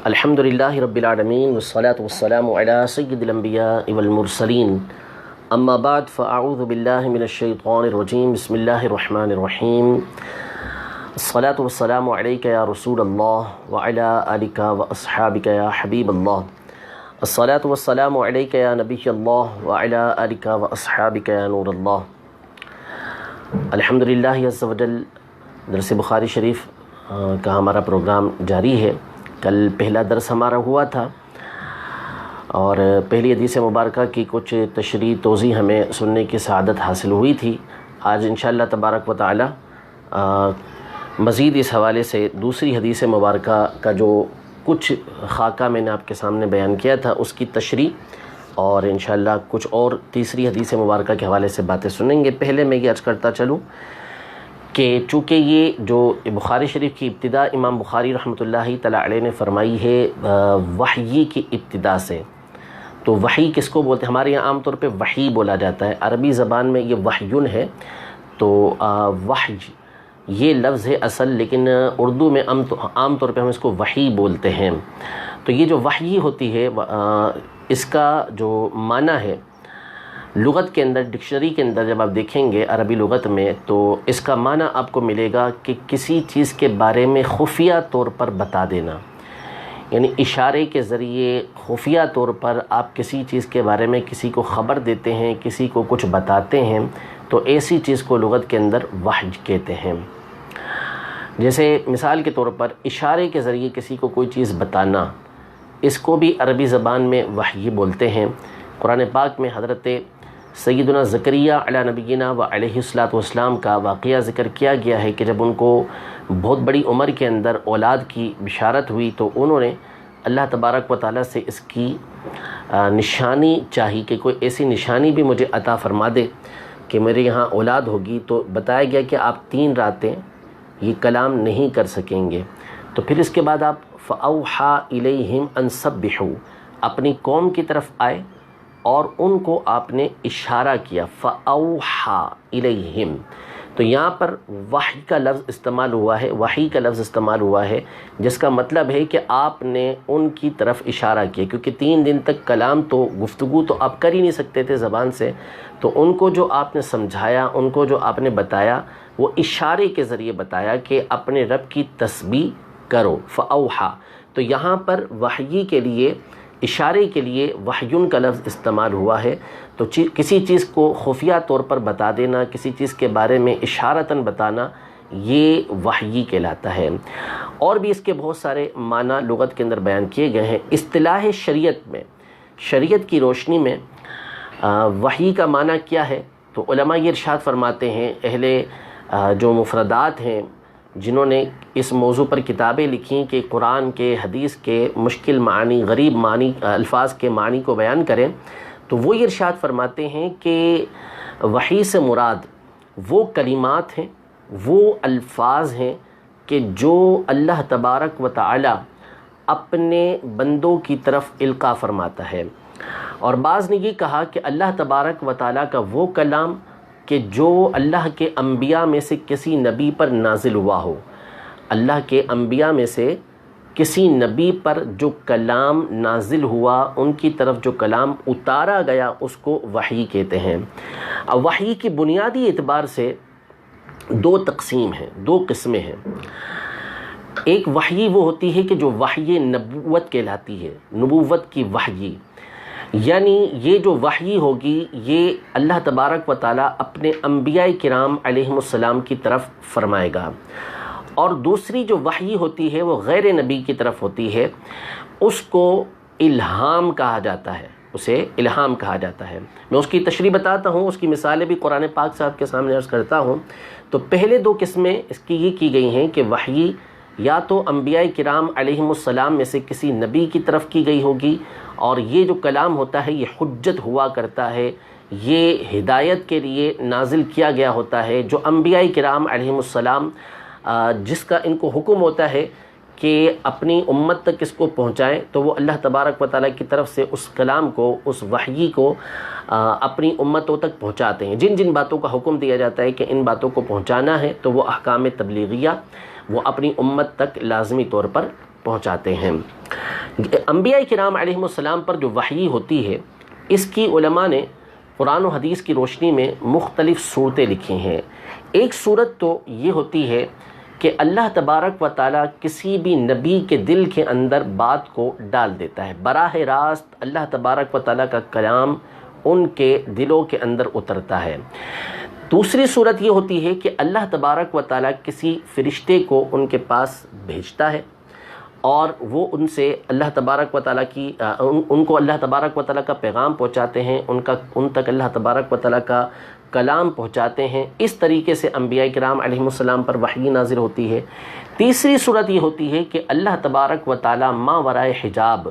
الحمد للہ رب العالمین والصلاة والسلام علی سید الانبیاء والمرسلین اما بعد فاعوذ باللہ من الشیطان الرجیم بسم اللہ الرحمن الرحیم الصلاة والسلام علیک یا رسول اللہ وعلی آلک واصحابک یا حبیب اللہ الصلاة والسلام علیک یا نبی اللہ وعلی آلک واصحابک یا نور اللہ۔ الحمدللہ عز وجل درس بخاری شریف کا ہمارا پروگرام جاری ہے۔ کل پہلا درس ہمارا ہوا تھا اور پہلی حدیث مبارکہ کی کچھ تشریح توضیح ہمیں سننے کی سعادت حاصل ہوئی تھی۔ آج انشاءاللہ تبارک و تعالی مزید اس حوالے سے دوسری حدیث مبارکہ کا جو کچھ خاکہ میں نے آپ کے سامنے بیان کیا تھا اس کی تشریح اور انشاءاللہ کچھ اور تیسری حدیث مبارکہ کے حوالے سے باتیں سنیں گے۔ پہلے میں یہ عرض کرتا چلوں کہ چونکہ یہ جو بخاری شریف کی ابتدا امام بخاری رحمۃ اللہ تعالی علیہ نے فرمائی ہے وحی کی ابتدا سے، تو وحی کس کو بولتے ہیں؟ ہمارے یہاں عام طور پہ وحی بولا جاتا ہے، عربی زبان میں یہ وحیٌ ہے، تو وحی یہ لفظ ہے اصل، لیکن اردو میں عام طور پہ ہم اس کو وحی بولتے ہیں۔ تو یہ جو وحی ہوتی ہے اس کا جو معنی ہے لغت کے اندر، ڈکشنری کے اندر جب آپ دیکھیں گے عربی لغت میں، تو اس کا معنی آپ کو ملے گا کہ کسی چیز کے بارے میں خفیہ طور پر بتا دینا، یعنی اشارے کے ذریعے خفیہ طور پر آپ کسی چیز کے بارے میں کسی کو خبر دیتے ہیں، کسی کو کچھ بتاتے ہیں، تو ایسی چیز کو لغت کے اندر وحی کہتے ہیں۔ جیسے مثال کے طور پر اشارے کے ذریعے کسی کو کوئی چیز بتانا، اس کو بھی عربی زبان میں وحی بولتے ہیں۔ قرآن پاک میں حضرت سیدنا زکریا علیہ نبینا و علیہ الصلاۃ والسلام کا واقعہ ذکر کیا گیا ہے کہ جب ان کو بہت بڑی عمر کے اندر اولاد کی بشارت ہوئی تو انہوں نے اللہ تبارک و تعالیٰ سے اس کی نشانی چاہی کہ کوئی ایسی نشانی بھی مجھے عطا فرما دے کہ میرے یہاں اولاد ہوگی۔ تو بتایا گیا کہ آپ 3 راتیں یہ کلام نہیں کر سکیں گے۔ تو پھر اس کے بعد آپ فَأَوْحَى إِلَيْهِمْ أَن سَبِّحُوا اپنی قوم کی طرف آئے اور ان کو آپ نے اشارہ کیا، فَأَوْحَى إِلَيْهِمْ۔ تو یہاں پر وحی کا لفظ استعمال ہوا ہے، وحی کا لفظ استعمال ہوا ہے، جس کا مطلب ہے کہ آپ نے ان کی طرف اشارہ کیا، کیونکہ 3 دن تک کلام تو گفتگو تو آپ کر ہی نہیں سکتے تھے زبان سے، تو ان کو جو آپ نے سمجھایا، ان کو جو آپ نے بتایا، وہ اشارے کے ذریعے بتایا کہ اپنے رب کی تسبیح کرو، فَأَوْحَى۔ تو یہاں پر وحی کے لیے، اشارے کے لیے وحیٌ کا لفظ استعمال ہوا ہے۔ تو کسی چیز کو خفیہ طور پر بتا دینا، کسی چیز کے بارے میں اشارتاً بتانا، یہ وحی کہلاتا ہے۔ اور بھی اس کے بہت سارے معنی لغت کے اندر بیان کیے گئے ہیں۔ اصطلاح شریعت میں، شریعت کی روشنی میں وحی کا معنی کیا ہے؟ تو علماء یہ ارشاد فرماتے ہیں، اہل جو مفردات ہیں جنہوں نے اس موضوع پر کتابیں لکھیں کہ قرآن کے، حدیث کے مشکل معنی، غریب معنی، الفاظ کے معنی کو بیان کریں، تو وہ یہ ارشاد فرماتے ہیں کہ وحی سے مراد وہ کلمات ہیں، وہ الفاظ ہیں کہ جو اللہ تبارک و تعالی اپنے بندوں کی طرف القاء فرماتا ہے۔ اور بعض نے یہ کہا کہ اللہ تبارک و تعالی کا وہ کلام کہ جو اللہ کے انبیاء میں سے کسی نبی پر نازل ہوا ہو، اللہ کے انبیاء میں سے کسی نبی پر جو کلام نازل ہوا، ان کی طرف جو کلام اتارا گیا، اس کو وحی کہتے ہیں۔ اب وحی کی بنیادی اعتبار سے 2 تقسیم ہیں، 2 قسمیں ہیں۔ ایک وحی وہ ہوتی ہے کہ جو وحی نبوت کہلاتی ہے، نبوت کی وحی، یعنی یہ جو وحی ہوگی یہ اللہ تبارک و تعالیٰ اپنے انبیاء کرام علیہم السلام کی طرف فرمائے گا۔ اور دوسری جو وحی ہوتی ہے وہ غیر نبی کی طرف ہوتی ہے، اس کو الہام کہا جاتا ہے، اسے الہام کہا جاتا ہے۔ میں اس کی تشریح بتاتا ہوں، اس کی مثالیں بھی قرآن پاک سے آپ کے سامنے عرض کرتا ہوں۔ تو پہلے 2 قسمیں اس کی یہ کی گئی ہیں کہ وحی یا تو انبیاء کرام علیہم السلام میں سے کسی نبی کی طرف کی گئی ہوگی، اور یہ جو کلام ہوتا ہے یہ حجت ہوا کرتا ہے، یہ ہدایت کے لیے نازل کیا گیا ہوتا ہے۔ جو انبیاء کرام علیہم السلام جس کا ان کو حکم ہوتا ہے کہ اپنی امت تک اس کو پہنچائیں، تو وہ اللہ تبارک و تعالیٰ کی طرف سے اس کلام کو، اس وحی کو اپنی امتوں تک پہنچاتے ہیں۔ جن جن باتوں کا حکم دیا جاتا ہے کہ ان باتوں کو پہنچانا ہے، تو وہ احکام تبلیغیہ وہ اپنی امت تک لازمی طور پر پہنچاتے ہیں۔ انبیاء کرام علیہم السلام پر جو وحی ہوتی ہے اس کی علماء نے قرآن و حدیث کی روشنی میں مختلف صورتیں لکھی ہیں۔ ایک صورت تو یہ ہوتی ہے کہ اللہ تبارک و تعالیٰ کسی بھی نبی کے دل کے اندر بات کو ڈال دیتا ہے، براہ راست اللہ تبارک و تعالیٰ کا کلام ان کے دلوں کے اندر اترتا ہے۔ دوسری صورت یہ ہوتی ہے کہ اللہ تبارک و تعالیٰ کسی فرشتے کو ان کے پاس بھیجتا ہے اور وہ ان سے اللہ تبارک و تعالیٰ کی ان کو اللہ تبارک و تعالیٰ کا پیغام پہنچاتے ہیں، ان تک اللہ تبارک و تعالیٰ کا کلام پہنچاتے ہیں۔ اس طریقے سے انبیاء کرام علیہم السلام پر وحی نازل ہوتی ہے۔ تیسری صورت یہ ہوتی ہے کہ اللہ تبارک و تعالیٰ ما ورائے حجاب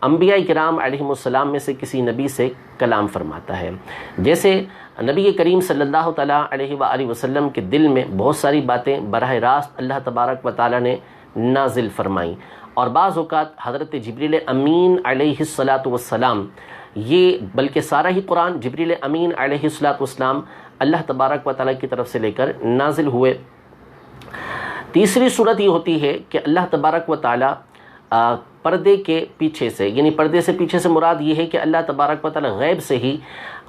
انبیاء کرام علیہم السلام میں سے کسی نبی سے کلام فرماتا ہے، جیسے نبی کریم صلی اللہ تعالیٰ علیہ وآلہ وسلم کے دل میں بہت ساری باتیں براہ راست اللہ تبارک و تعالیٰ نے نازل فرمائیں، اور بعض اوقات حضرت جبریل امین علیہ السلام یہ بلکہ سارا ہی قرآن جبریل امین علیہ السلام اللہ تبارک و تعالیٰ کی طرف سے لے کر نازل ہوئے۔ تیسری صورت یہ ہوتی ہے کہ اللہ تبارک و تعالیٰ پردے کے پیچھے سے، یعنی پردے سے پیچھے سے مراد یہ ہے کہ اللہ تبارک و تعالیٰ غیب سے ہی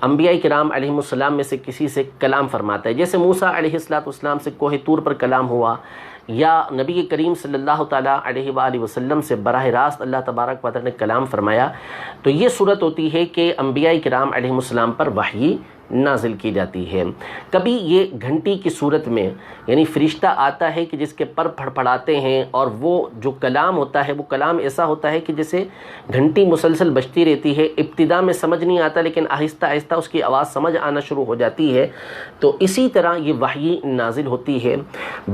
انبیاء کرام علیہم السلام میں سے کسی سے کلام فرماتا ہے، جیسے موسیٰ علیہ السلام سے کوہ طور پر کلام ہوا، یا نبی کریم صلی اللہ تعالیٰ علیہ وآلہ وسلم سے براہ راست اللہ تبارک و تعالیٰ نے کلام فرمایا۔ تو یہ صورت ہوتی ہے کہ انبیاء کرام علیہم السلام پر وحی نازل کی جاتی ہے۔ کبھی یہ گھنٹی کی صورت میں، یعنی فرشتہ آتا ہے کہ جس کے پر پھڑپڑاتے ہیں، اور وہ جو کلام ہوتا ہے وہ کلام ایسا ہوتا ہے کہ جیسے گھنٹی مسلسل بجتی رہتی ہے، ابتدا میں سمجھ نہیں آتا لیکن آہستہ آہستہ اس کی آواز سمجھ آنا شروع ہو جاتی ہے۔ تو اسی طرح یہ وحی نازل ہوتی ہے۔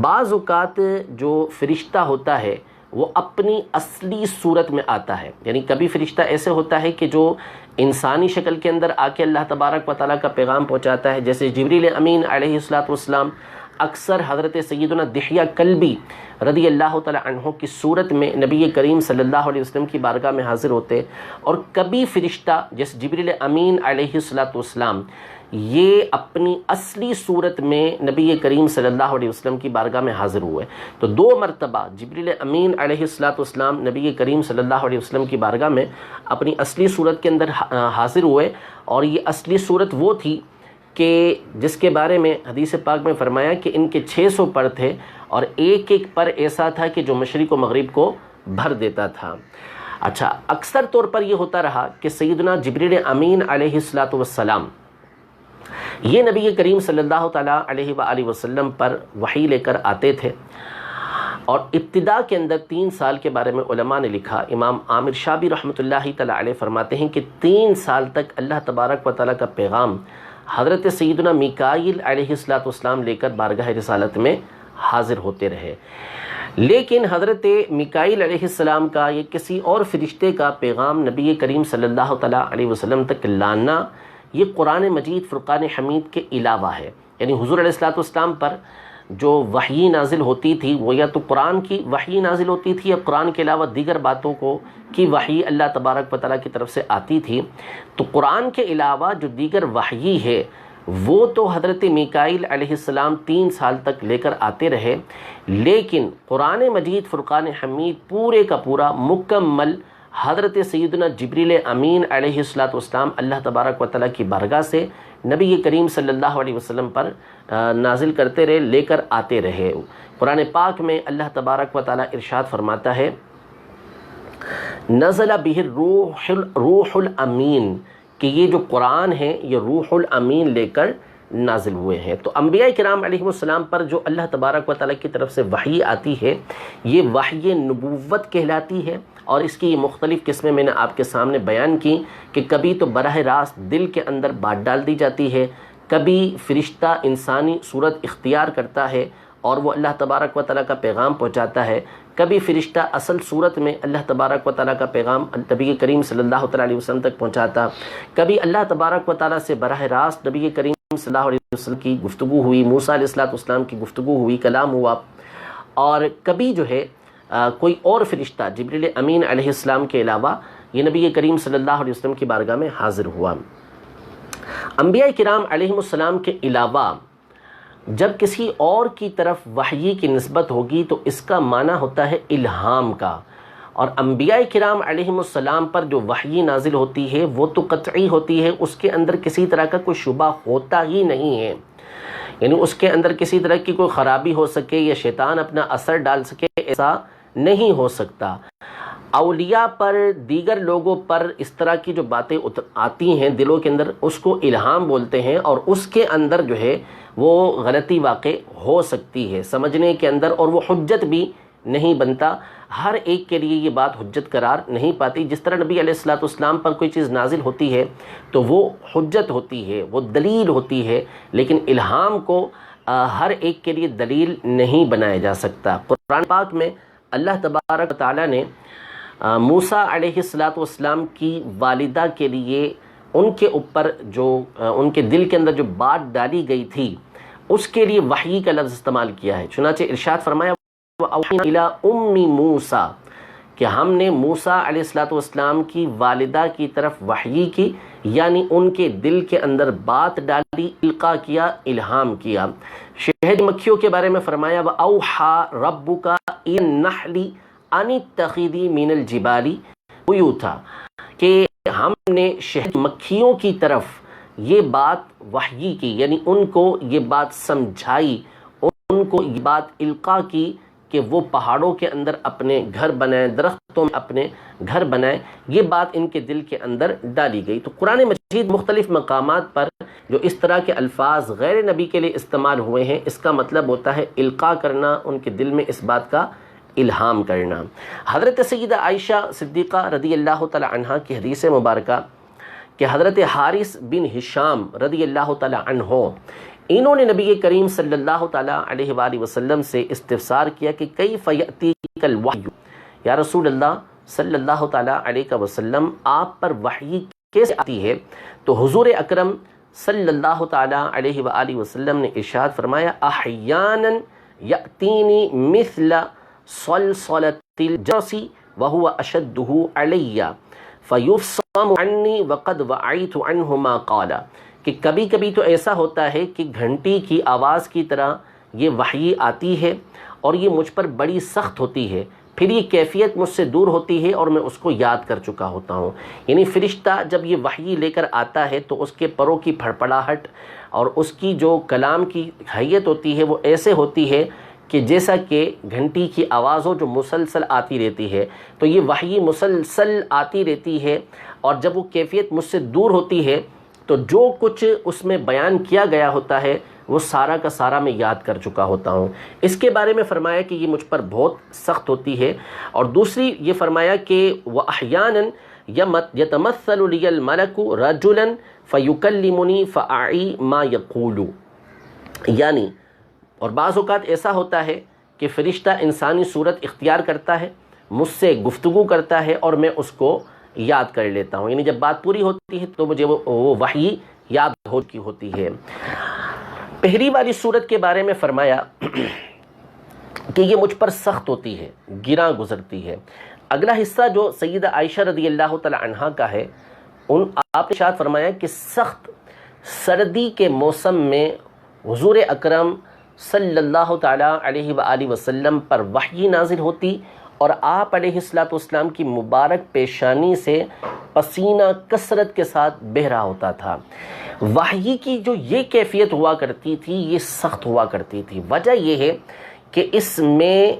بعض اوقات جو فرشتہ ہوتا ہے وہ اپنی اصلی صورت میں آتا ہے، یعنی کبھی فرشتہ ایسے ہوتا ہے کہ جو انسانی شکل کے اندر آ کے اللہ تبارک و تعالیٰ کا پیغام پہنچاتا ہے، جیسے جبریل امین علیہ السلام اکثر حضرت سیدنا دحیہ کلبی رضی اللہ تعالیٰ عنہ کی صورت میں نبی کریم صلی اللہ علیہ وسلم کی بارگاہ میں حاضر ہوتے، اور کبھی فرشتہ جیسے جبریل امین علیہ السلام یہ اپنی اصلی صورت میں نبی کریم صلی اللہ علیہ وسلم کی بارگاہ میں حاضر ہوئے۔ تو دو مرتبہ جبریل امین علیہ السلام نبی کریم صلی اللہ علیہ وسلم کی بارگاہ میں اپنی اصلی صورت کے اندر حاضر ہوئے، اور یہ اصلی صورت وہ تھی کہ جس کے بارے میں حدیث پاک میں فرمایا کہ ان کے 600 پر تھے، اور ایک ایک پر ایسا تھا کہ جو مشرق و مغرب کو بھر دیتا تھا۔ اچھا، اکثر طور پر یہ ہوتا رہا کہ سیدنا جبریل امین علیہ السلام یہ نبی کریم صلی اللہ تعالیٰ علیہ وآلہ وسلم پر وحی لے کر آتے تھے، اور ابتدا کے اندر 3 سال کے بارے میں علماء نے لکھا۔ امام عامر شابی رحمۃ اللہ تعالیٰ علیہ فرماتے ہیں کہ 3 سال تک اللہ تبارک و تعالیٰ کا پیغام حضرت سیدنا میکائیل علیہ السلام لے کر بارگاہ رسالت میں حاضر ہوتے رہے، لیکن حضرت میکائیل علیہ السلام کا یا کسی اور فرشتے کا پیغام نبی کریم صلی اللہ تعالیٰ علیہ وسلم تک لانا یہ قرآن مجید فرقان حمید کے علاوہ ہے، یعنی حضور علیہ السلام پر جو وحی نازل ہوتی تھی وہ یا تو قرآن کی وحی نازل ہوتی تھی، یا قرآن کے علاوہ دیگر باتوں کی وحی اللہ تبارک و تعالیٰ کی طرف سے آتی تھی۔ تو قرآن کے علاوہ جو دیگر وحی ہے وہ تو حضرت میکائیل علیہ السلام 3 سال تک لے کر آتے رہے، لیکن قرآن مجید فرقان حمید پورے کا پورا مکمل حضرت سیدنا جبریل امین علیہ السلام اللہ تبارک و تعالیٰ کی بارگاہ سے نبی کریم صلی اللہ علیہ وسلم پر نازل کرتے رہے، لے کر آتے رہے۔ قرآن پاک میں اللہ تبارک و تعالیٰ ارشاد فرماتا ہے نزل بہ روح الامین، کہ یہ جو قرآن ہے یہ روح الامین لے کر نازل ہوئے ہیں۔ تو انبیاء کرام علیہ السلام پر جو اللہ تبارک و تعالیٰ کی طرف سے وحی آتی ہے یہ وحی نبوت کہلاتی ہے، اور اس کی مختلف قسمیں میں نے آپ کے سامنے بیان کی کہ کبھی تو براہ راست دل کے اندر بات ڈال دی جاتی ہے، کبھی فرشتہ انسانی صورت اختیار کرتا ہے اور وہ اللہ تبارک و تعالیٰ کا پیغام پہنچاتا ہے، کبھی فرشتہ اصل صورت میں اللہ تبارک و تعالیٰ کا پیغام نبی کریم صلی اللہ تعالیٰ علیہ وسلم تک پہنچاتا، کبھی اللہ تبارک و تعالیٰ سے براہ راست نبی کریم صلی اللہ علیہ وسلم کی گفتگو ہوئی، موسیٰ علیہ السلام کی گفتگو ہوئی، کلام ہوا، اور کبھی جو ہے کوئی اور فرشتہ جبریل امین علیہ السلام کے علاوہ یہ نبی کریم صلی اللہ علیہ وسلم کی بارگاہ میں حاضر ہوا۔ انبیاء کرام علیہ السلام کے علاوہ جب کسی اور کی طرف وحی کی نسبت ہوگی تو اس کا معنی ہوتا ہے الہام کا، اور انبیاء کرام علیہم السلام پر جو وحی نازل ہوتی ہے وہ تو قطعی ہوتی ہے، اس کے اندر کسی طرح کا کوئی شبہ ہوتا ہی نہیں ہے، یعنی اس کے اندر کسی طرح کی کوئی خرابی ہو سکے یا شیطان اپنا اثر ڈال سکے، ایسا نہیں ہو سکتا۔ اولیاء پر، دیگر لوگوں پر اس طرح کی جو باتیں آتی ہیں دلوں کے اندر، اس کو الہام بولتے ہیں، اور اس کے اندر جو ہے وہ غلطی واقع ہو سکتی ہے سمجھنے کے اندر، اور وہ حجت بھی نہیں بنتا، ہر ایک کے لیے یہ بات حجت قرار نہیں پاتی۔ جس طرح نبی علیہ الصلوۃ والسلام پر کوئی چیز نازل ہوتی ہے تو وہ حجت ہوتی ہے، وہ دلیل ہوتی ہے، لیکن الہام کو ہر ایک کے لیے دلیل نہیں بنایا جا سکتا۔ قرآن پاک میں اللہ تبارک و تعالیٰ نے موسیٰ علیہ الصلوۃ والسلام کی والدہ کے لیے ان کے اوپر جو ان کے دل کے اندر جو بات ڈالی گئی تھی اس کے لیے وحی کا لفظ استعمال کیا ہے۔ چنانچہ ارشاد فرمایا وَأَوْحَيْنَا إِلَىٰ أُمِّ مُوسَىٰ، کہ ہم نے موسیٰ علیہ الصلوۃ والسلام کی والدہ کی طرف وحی کی، یعنی ان کے دل کے اندر بات ڈالی، القاء کیا، الہام کیا۔ شہد مکھیوں کے بارے میں فرمایا وَأَوْحَىٰ رَبُّكَ إِلَى النَّحْلِ أَنِ اتَّخِذِي مِنَ الْجِبَالِ بُيُوتًا، کہ ہم نے شہد مکھیوں کی طرف یہ بات وحی کی، یعنی ان کو یہ بات سمجھائی، ان کو یہ بات القاء کی کہ وہ پہاڑوں کے اندر اپنے گھر بنائیں، درختوں میں اپنے گھر بنائیں، یہ بات ان کے دل کے اندر ڈالی گئی۔ تو قرآن مجید مختلف مقامات پر جو اس طرح کے الفاظ غیر نبی کے لیے استعمال ہوئے ہیں، اس کا مطلب ہوتا ہے القاء کرنا، ان کے دل میں اس بات کا الہام کرنا۔ حضرت سیدہ عائشہ صدیقہ رضی اللہ تعالی عنہا کی حدیث مبارکہ کہ حضرت حارث بن ہشام رضی اللہ تعالی عنہ، انہوں نے نبی کریم صلی اللہ تعالی علیہ وآلہ وسلم سے استفسار کیا کہ کیف یأتیک الوحی، یا رسول اللہ صلی اللہ تعالی علیہ وسلم آپ پر وحی کیسے آتی ہے؟ تو حضور اکرم صلی اللہ تعالی علیہ وآلہ وسلم نے ارشاد فرمایا احیانا یأتینی مثل صلصلۃ الجرس وهو اشدہ علی فیفصم عنی وقد وعیت عنہ ما قال، کہ کبھی کبھی تو ایسا ہوتا ہے کہ گھنٹی کی آواز کی طرح یہ وحی آتی ہے اور یہ مجھ پر بڑی سخت ہوتی ہے، پھر یہ کیفیت مجھ سے دور ہوتی ہے اور میں اس کو یاد کر چکا ہوتا ہوں۔ یعنی فرشتہ جب یہ وحی لے کر آتا ہے تو اس کے پروں کی پھڑپڑاہٹ اور اس کی جو کلام کی حیت ہوتی ہے وہ ایسے ہوتی ہے کہ جیسا کہ گھنٹی کی آواز ہو جو مسلسل آتی رہتی ہے، تو یہ وحی مسلسل آتی رہتی ہے، اور جب وہ کیفیت مجھ سے دور ہوتی ہے تو جو کچھ اس میں بیان کیا گیا ہوتا ہے وہ سارا کا سارا میں یاد کر چکا ہوتا ہوں۔ اس کے بارے میں فرمایا کہ یہ مجھ پر بہت سخت ہوتی ہے، اور دوسری یہ فرمایا کہ وَأَحْيَانًا يَتَمَثَّلُ لِيَ الْمَلَكُ رَجُلًا فَيُكَلِّمُنِي فَأَعِي مَا يَقُولُ، یعنی اور بعض اوقات ایسا ہوتا ہے کہ فرشتہ انسانی صورت اختیار کرتا ہے، مجھ سے گفتگو کرتا ہے اور میں اس کو یاد کر لیتا ہوں، یعنی جب بات پوری ہوتی ہے تو مجھے وہ وحی یاد ہو کی ہوتی ہے۔ پہلی والی صورت کے بارے میں فرمایا کہ یہ مجھ پر سخت ہوتی ہے، گراں گزرتی ہے۔ اگلا حصہ جو سیدہ عائشہ رضی اللہ تعالی عنہا کا ہے، آپ نے ارشاد فرمایا کہ سخت سردی کے موسم میں حضور اکرم صلی اللہ تعالی علیہ وآلہ وسلم پر وحی نازل ہوتی اور آپ علیہ الصلوۃ والسلام کی مبارک پیشانی سے پسینہ کثرت کے ساتھ بہہ رہا ہوتا تھا۔ وحی کی جو یہ کیفیت ہوا کرتی تھی یہ سخت ہوا کرتی تھی۔ وجہ یہ ہے کہ اس میں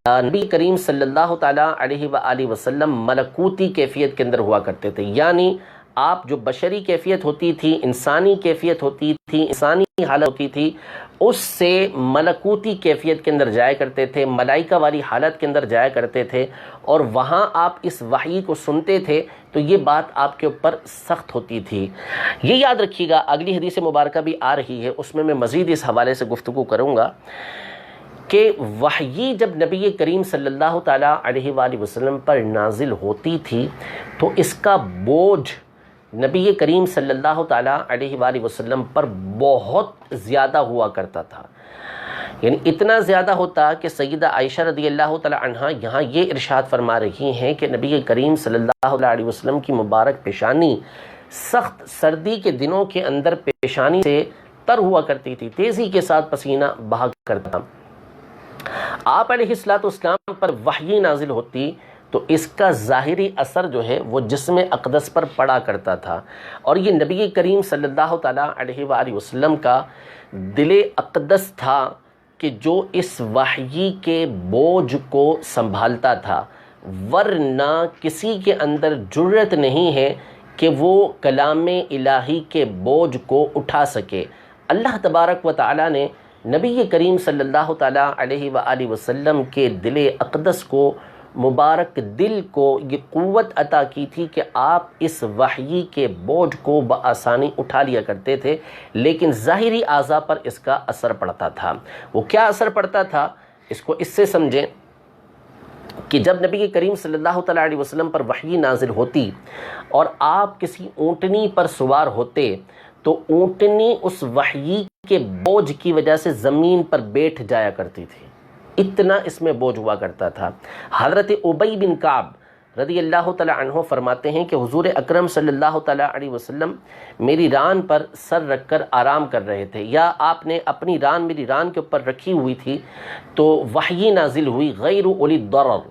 نبی کریم صلی اللہ تعالیٰ علیہ وآلہ وسلم ملکوتی کیفیت کے اندر ہوا کرتے تھے، یعنی آپ جو بشری کیفیت ہوتی تھی، انسانی کیفیت ہوتی تھی، انسانی حالت ہوتی تھی، اس سے ملکوتی کیفیت کے اندر جایا کرتے تھے، ملائکہ والی حالت کے اندر جایا کرتے تھے، اور وہاں آپ اس وحی کو سنتے تھے تو یہ بات آپ کے اوپر سخت ہوتی تھی۔ یہ یاد رکھیے گا، اگلی حدیث مبارکہ بھی آ رہی ہے، اس میں مزید اس حوالے سے گفتگو کروں گا کہ وحی جب نبی کریم صلی اللہ تعالیٰ علیہ وآلہ وسلم پر نازل ہوتی تھی تو اس کا بوجھ نبی کریم صلی اللہ تعالیٰ علیہ وآلہ وسلم پر بہت زیادہ ہوا کرتا تھا، یعنی اتنا زیادہ ہوتا کہ سیدہ عائشہ رضی اللہ تعالیٰ عنہا یہاں یہ ارشاد فرما رہی ہیں کہ نبی کریم صلی اللہ علیہ وسلم کی مبارک پیشانی سخت سردی کے دنوں کے اندر پیشانی سے تر ہوا کرتی تھی، تیزی کے ساتھ پسینہ بہا کرتا۔ آپ علیہ الصلوۃ والسلام پر وحی نازل ہوتی تو اس کا ظاہری اثر جو ہے وہ جسم اقدس پر پڑا کرتا تھا، اور یہ نبی کریم صلی اللہ تعالیٰ علیہ وآلہ وسلم کا دل اقدس تھا کہ جو اس وحی کے بوجھ کو سنبھالتا تھا، ورنہ کسی کے اندر جرأت نہیں ہے کہ وہ کلام الہی کے بوجھ کو اٹھا سکے۔ اللہ تبارک و تعالیٰ نے نبی کریم صلی اللہ تعالیٰ علیہ وآلہ وسلم کے دل اقدس کو، مبارک دل کو، یہ قوت عطا کی تھی کہ آپ اس وحی کے بوجھ کو بآسانی اٹھا لیا کرتے تھے، لیکن ظاہری اعضاء پر اس کا اثر پڑتا تھا۔ وہ کیا اثر پڑتا تھا؟ اس کو اس سے سمجھیں کہ جب نبی کریم صلی اللہ تعالیٰ علیہ وسلم پر وحی نازل ہوتی اور آپ کسی اونٹنی پر سوار ہوتے تو اونٹنی اس وحی کے بوجھ کی وجہ سے زمین پر بیٹھ جایا کرتی تھی، اتنا اس میں بوجھ ہوا کرتا تھا۔ حضرت ابی بن کعب رضی اللہ تعالیٰ عنہ فرماتے ہیں کہ حضور اکرم صلی اللہ تعالیٰ علیہ وسلم میری ران پر سر رکھ کر آرام کر رہے تھے، یا آپ نے اپنی ران میری ران کے اوپر رکھی ہوئی تھی تو وحی نازل ہوئی غیر اولی الضرر۔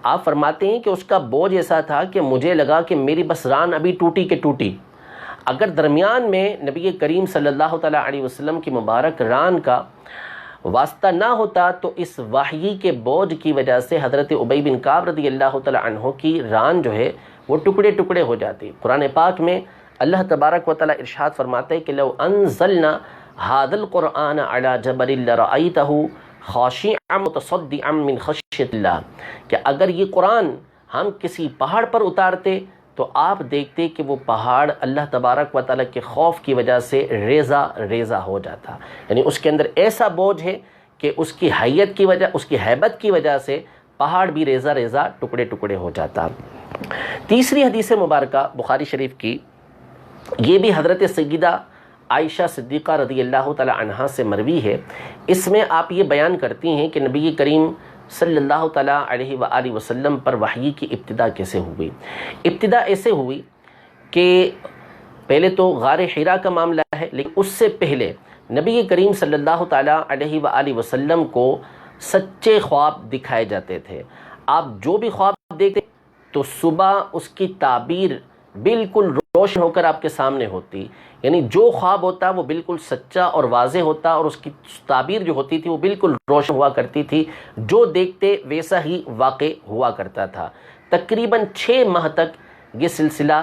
آپ فرماتے ہیں کہ اس کا بوجھ ایسا تھا کہ مجھے لگا کہ میری بس ران ابھی ٹوٹی کہ ٹوٹی، اگر درمیان میں نبی کریم صلی اللہ تعالیٰ علیہ وسلم کی مبارک ران کا واسطہ نہ ہوتا تو اس وحی کے بوجھ کی وجہ سے حضرت ابی بن کعب رضی اللہ تعالیٰ عنہ کی ران جو ہے وہ ٹکڑے ٹکڑے ہو جاتی۔ قرآن پاک میں اللہ تبارک و تعالیٰ ارشاد فرماتے ہیں کہ لو انزلنا ھذا القرآن علی جبل لرأیتہ خاشعا متصدعا من خشیۃ اللہ، کہ اگر یہ قرآن ہم کسی پہاڑ پر اتارتے تو آپ دیکھتے کہ وہ پہاڑ اللہ تبارک و تعالیٰ کے خوف کی وجہ سے ریزہ ریزہ ہو جاتا، یعنی اس کے اندر ایسا بوجھ ہے کہ اس کی حیت کی وجہ، اس کی ہیبت کی وجہ سے پہاڑ بھی ریزہ ریزہ ٹکڑے ٹکڑے ہو جاتا۔ تیسری حدیث مبارکہ بخاری شریف کی، یہ بھی حضرت سیدہ عائشہ صدیقہ رضی اللہ تعالیٰ عنہا سے مروی ہے۔ اس میں آپ یہ بیان کرتی ہیں کہ نبی کریم صلی اللہ تعالیٰ علیہ وآلہ وسلم پر وحی کی ابتدا کیسے ہوئی۔ ابتدا ایسے ہوئی کہ پہلے تو غار حرا کا معاملہ ہے، لیکن اس سے پہلے نبی کریم صلی اللہ تعالیٰ علیہ وآلہ وسلم کو سچے خواب دکھائے جاتے تھے۔ آپ جو بھی خواب دیکھتے تو صبح اس کی تعبیر بالکل روشن ہو کر آپ کے سامنے ہوتی، یعنی جو خواب ہوتا وہ بالکل سچا اور واضح ہوتا، اور اس کی تعبیر جو ہوتی تھی وہ بالکل روشن ہوا کرتی تھی، جو دیکھتے ویسا ہی واقع ہوا کرتا تھا۔ تقریباً 6 ماہ تک یہ سلسلہ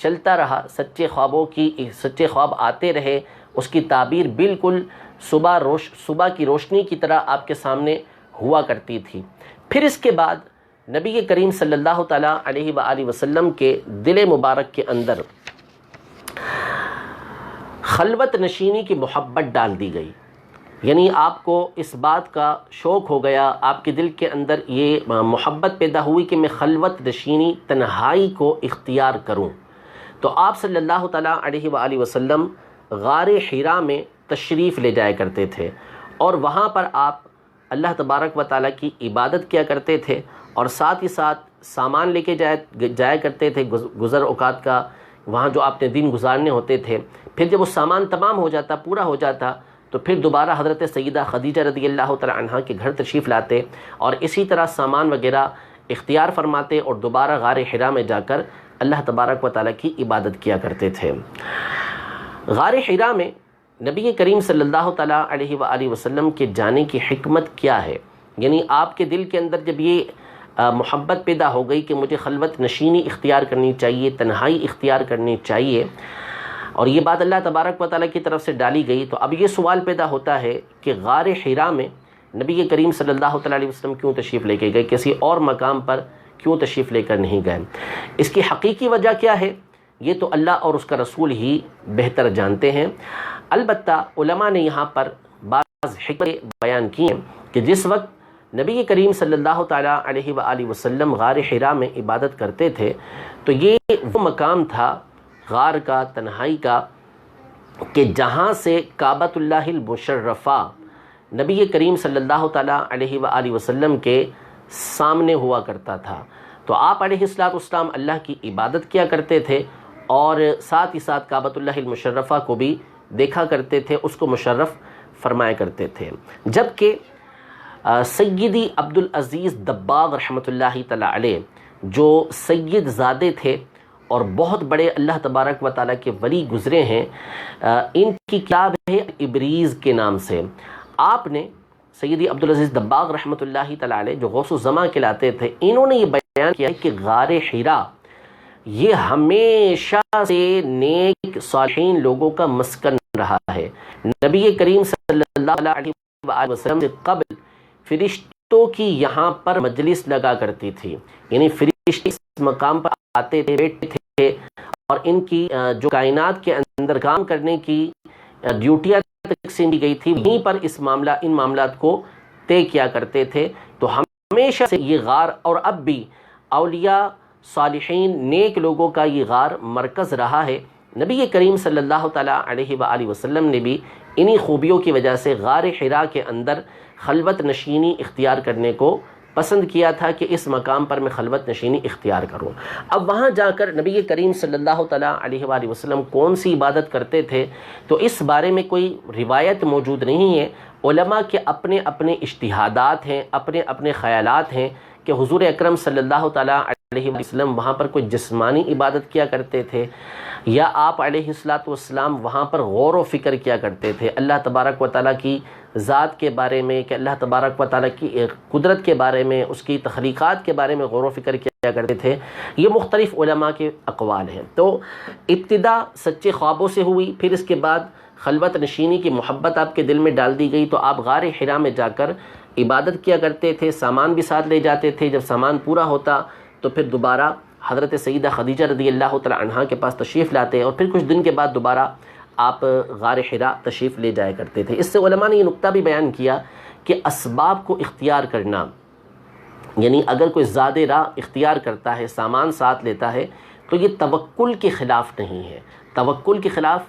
چلتا رہا، سچے خواب آتے رہے، اس کی تعبیر بالکل صبح کی روشنی کی طرح آپ کے سامنے ہوا کرتی تھی۔ پھر اس کے بعد نبی کریم صلی اللہ تعالیٰ علیہ وآلہ وسلم کے دل مبارک کے اندر خلوت نشینی کی محبت ڈال دی گئی، یعنی آپ کو اس بات کا شوق ہو گیا، آپ کے دل کے اندر یہ محبت پیدا ہوئی کہ میں خلوت نشینی، تنہائی کو اختیار کروں۔ تو آپ صلی اللہ تعالیٰ علیہ وآلہ وسلم غار حرا میں تشریف لے جایا کرتے تھے، اور وہاں پر آپ اللہ تبارک و تعالیٰ کی عبادت کیا کرتے تھے، اور ساتھ ہی ساتھ سامان لے کے جایا کرتے تھے گزر اوقات کا، وہاں جو آپ نے دن گزارنے ہوتے تھے۔ پھر جب وہ سامان تمام ہو جاتا، پورا ہو جاتا، تو پھر دوبارہ حضرت سیدہ خدیجہ رضی اللہ تعالیٰ عنہا کے گھر تشریف لاتے، اور اسی طرح سامان وغیرہ اختیار فرماتے، اور دوبارہ غار حرا میں جا کر اللہ تبارک و تعالیٰ کی عبادت کیا کرتے تھے۔ غار حرا میں نبی کریم صلی اللہ تعالیٰ علیہ وآلہ وسلم کے جانے کی حکمت کیا ہے؟ یعنی آپ کے دل کے اندر جب یہ محبت پیدا ہو گئی کہ مجھے خلوت نشینی اختیار کرنی چاہیے، تنہائی اختیار کرنی چاہیے، اور یہ بات اللہ تبارک و تعالیٰ کی طرف سے ڈالی گئی، تو اب یہ سوال پیدا ہوتا ہے کہ غار حرا میں نبی کریم صلی اللہ تعالیٰ علیہ وسلم کیوں تشریف لے کے گئے، کسی اور مقام پر کیوں تشریف لے کر نہیں گئے؟ اس کی حقیقی وجہ کیا ہے یہ تو اللہ اور اس کا رسول ہی بہتر جانتے ہیں۔ البتہ علماء نے یہاں پر بعض حکمتیں بیان کی ہیں کہ جس وقت نبی کریم صلی اللہ تعالیٰ علیہ وآلہ وسلم غار حرا میں عبادت کرتے تھے تو یہ وہ مقام تھا غار کا، تنہائی کا، کہ جہاں سے کعبۃ اللہ المشرفہ نبی کریم صلی اللہ تعالیٰ علیہ وآلہ وسلم کے سامنے ہوا کرتا تھا۔ تو آپ علیہ السلام اللہ کی عبادت کیا کرتے تھے، اور ساتھ ہی ساتھ کعبۃ اللہ المشرفہ کو بھی دیکھا کرتے تھے، اس کو مشرف فرمایا کرتے تھے۔ جبکہ سیدی عبدالعزیز دباغ رحمۃ اللہ تعالی علیہ جو سید زادے تھے اور بہت بڑے اللہ تبارک و تعالیٰ کے ولی گزرے ہیں، ان کی کتاب ہے ابریز کے نام سے۔ آپ نے سیدی عبدالعزیز دباغ رحمۃ اللہ تعالی علیہ جو غوث الزماں کہلاتے تھے، انہوں نے یہ بیان کیا کہ غار حرا یہ ہمیشہ سے نیک صالحین لوگوں کا مسکن رہا ہے۔ نبی کریم صلی اللہ علیہ وآلہ وسلم سے قبل فرشتوں کی یہاں پر مجلس لگا کرتی تھی، یعنی فرشتے اس مقام پر آتے تھے، بیٹھتے تھے، اور ان کی جو کائنات کے اندر کام کرنے کی ڈیوٹیاں تقسیم کی گئی تھی، وہیں پر ان معاملات کو طے کیا کرتے تھے۔ تو ہمیشہ سے یہ غار، اور اب بھی اولیاء صالحین نیک لوگوں کا یہ غار مرکز رہا ہے۔ نبی کریم صلی اللہ تعالیٰ علیہ وآلہ وسلم نے بھی انہی خوبیوں کی وجہ سے غار حرا کے اندر خلوت نشینی اختیار کرنے کو پسند کیا تھا کہ اس مقام پر میں خلوت نشینی اختیار کروں۔ اب وہاں جا کر نبی کریم صلی اللہ تعالیٰ علیہ وآلہ وسلم کون سی عبادت کرتے تھے، تو اس بارے میں کوئی روایت موجود نہیں ہے۔ علماء کے اپنے اپنے اجتہادات ہیں، اپنے اپنے خیالات ہیں کہ حضور اکرم صلی اللہ تعالیٰ علیہ وسلم وہاں پر کوئی جسمانی عبادت کیا کرتے تھے، یا آپ علیہ السلام وہاں پر غور و فکر کیا کرتے تھے اللہ تبارک و تعالیٰ کی ذات کے بارے میں، کہ اللہ تبارک و تعالیٰ کی قدرت کے بارے میں، اس کی تخلیقات کے بارے میں غور و فکر کیا کرتے تھے۔ یہ مختلف علماء کے اقوال ہیں۔ تو ابتدا سچے خوابوں سے ہوئی، پھر اس کے بعد خلوت نشینی کی محبت آپ کے دل میں ڈال دی گئی، تو آپ غار حرا میں جا کر عبادت کیا کرتے تھے، سامان بھی ساتھ لے جاتے تھے۔ جب سامان پورا ہوتا تو پھر دوبارہ حضرت سیدہ خدیجہ رضی اللہ تعالی عنہا کے پاس تشریف لاتے، اور پھر کچھ دن کے بعد دوبارہ آپ غار حرا تشریف لے جایا کرتے تھے۔ اس سے علماء نے یہ نقطہ بھی بیان کیا کہ اسباب کو اختیار کرنا، یعنی اگر کوئی زیادہ راہ اختیار کرتا ہے، سامان ساتھ لیتا ہے، تو یہ توکل کے خلاف نہیں ہے۔ توکل کے خلاف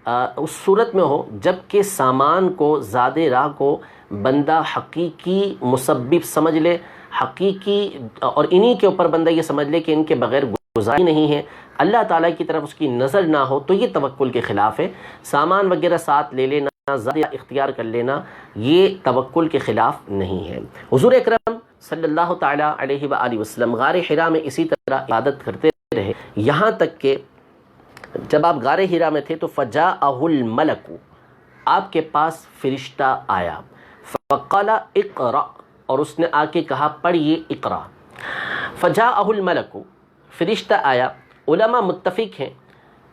اس صورت میں ہو جب کہ سامان کو، زیادہ راہ کو بندہ حقیقی مسبب سمجھ لے، حقیقی، اور انہی کے اوپر بندہ یہ سمجھ لے کہ ان کے بغیر گزاری نہیں ہے، اللہ تعالیٰ کی طرف اس کی نظر نہ ہو، تو یہ توکل کے خلاف ہے۔ سامان وغیرہ ساتھ لے لینا، زیادہ اختیار کر لینا، یہ توکل کے خلاف نہیں ہے۔ حضور اکرم صلی اللہ تعالیٰ علیہ وآلہ وسلم غار حرا میں اسی طرح عبادت کرتے رہے، یہاں تک کہ جب آپ غار حرا میں تھے تو فجاءہ الملک، آپ کے پاس فرشتہ آیا، فقال اقرأ، اور اس نے آ کے کہا پڑھیے اقرا۔ فجاءہ الملک، فرشتہ آیا۔ علماء متفق ہیں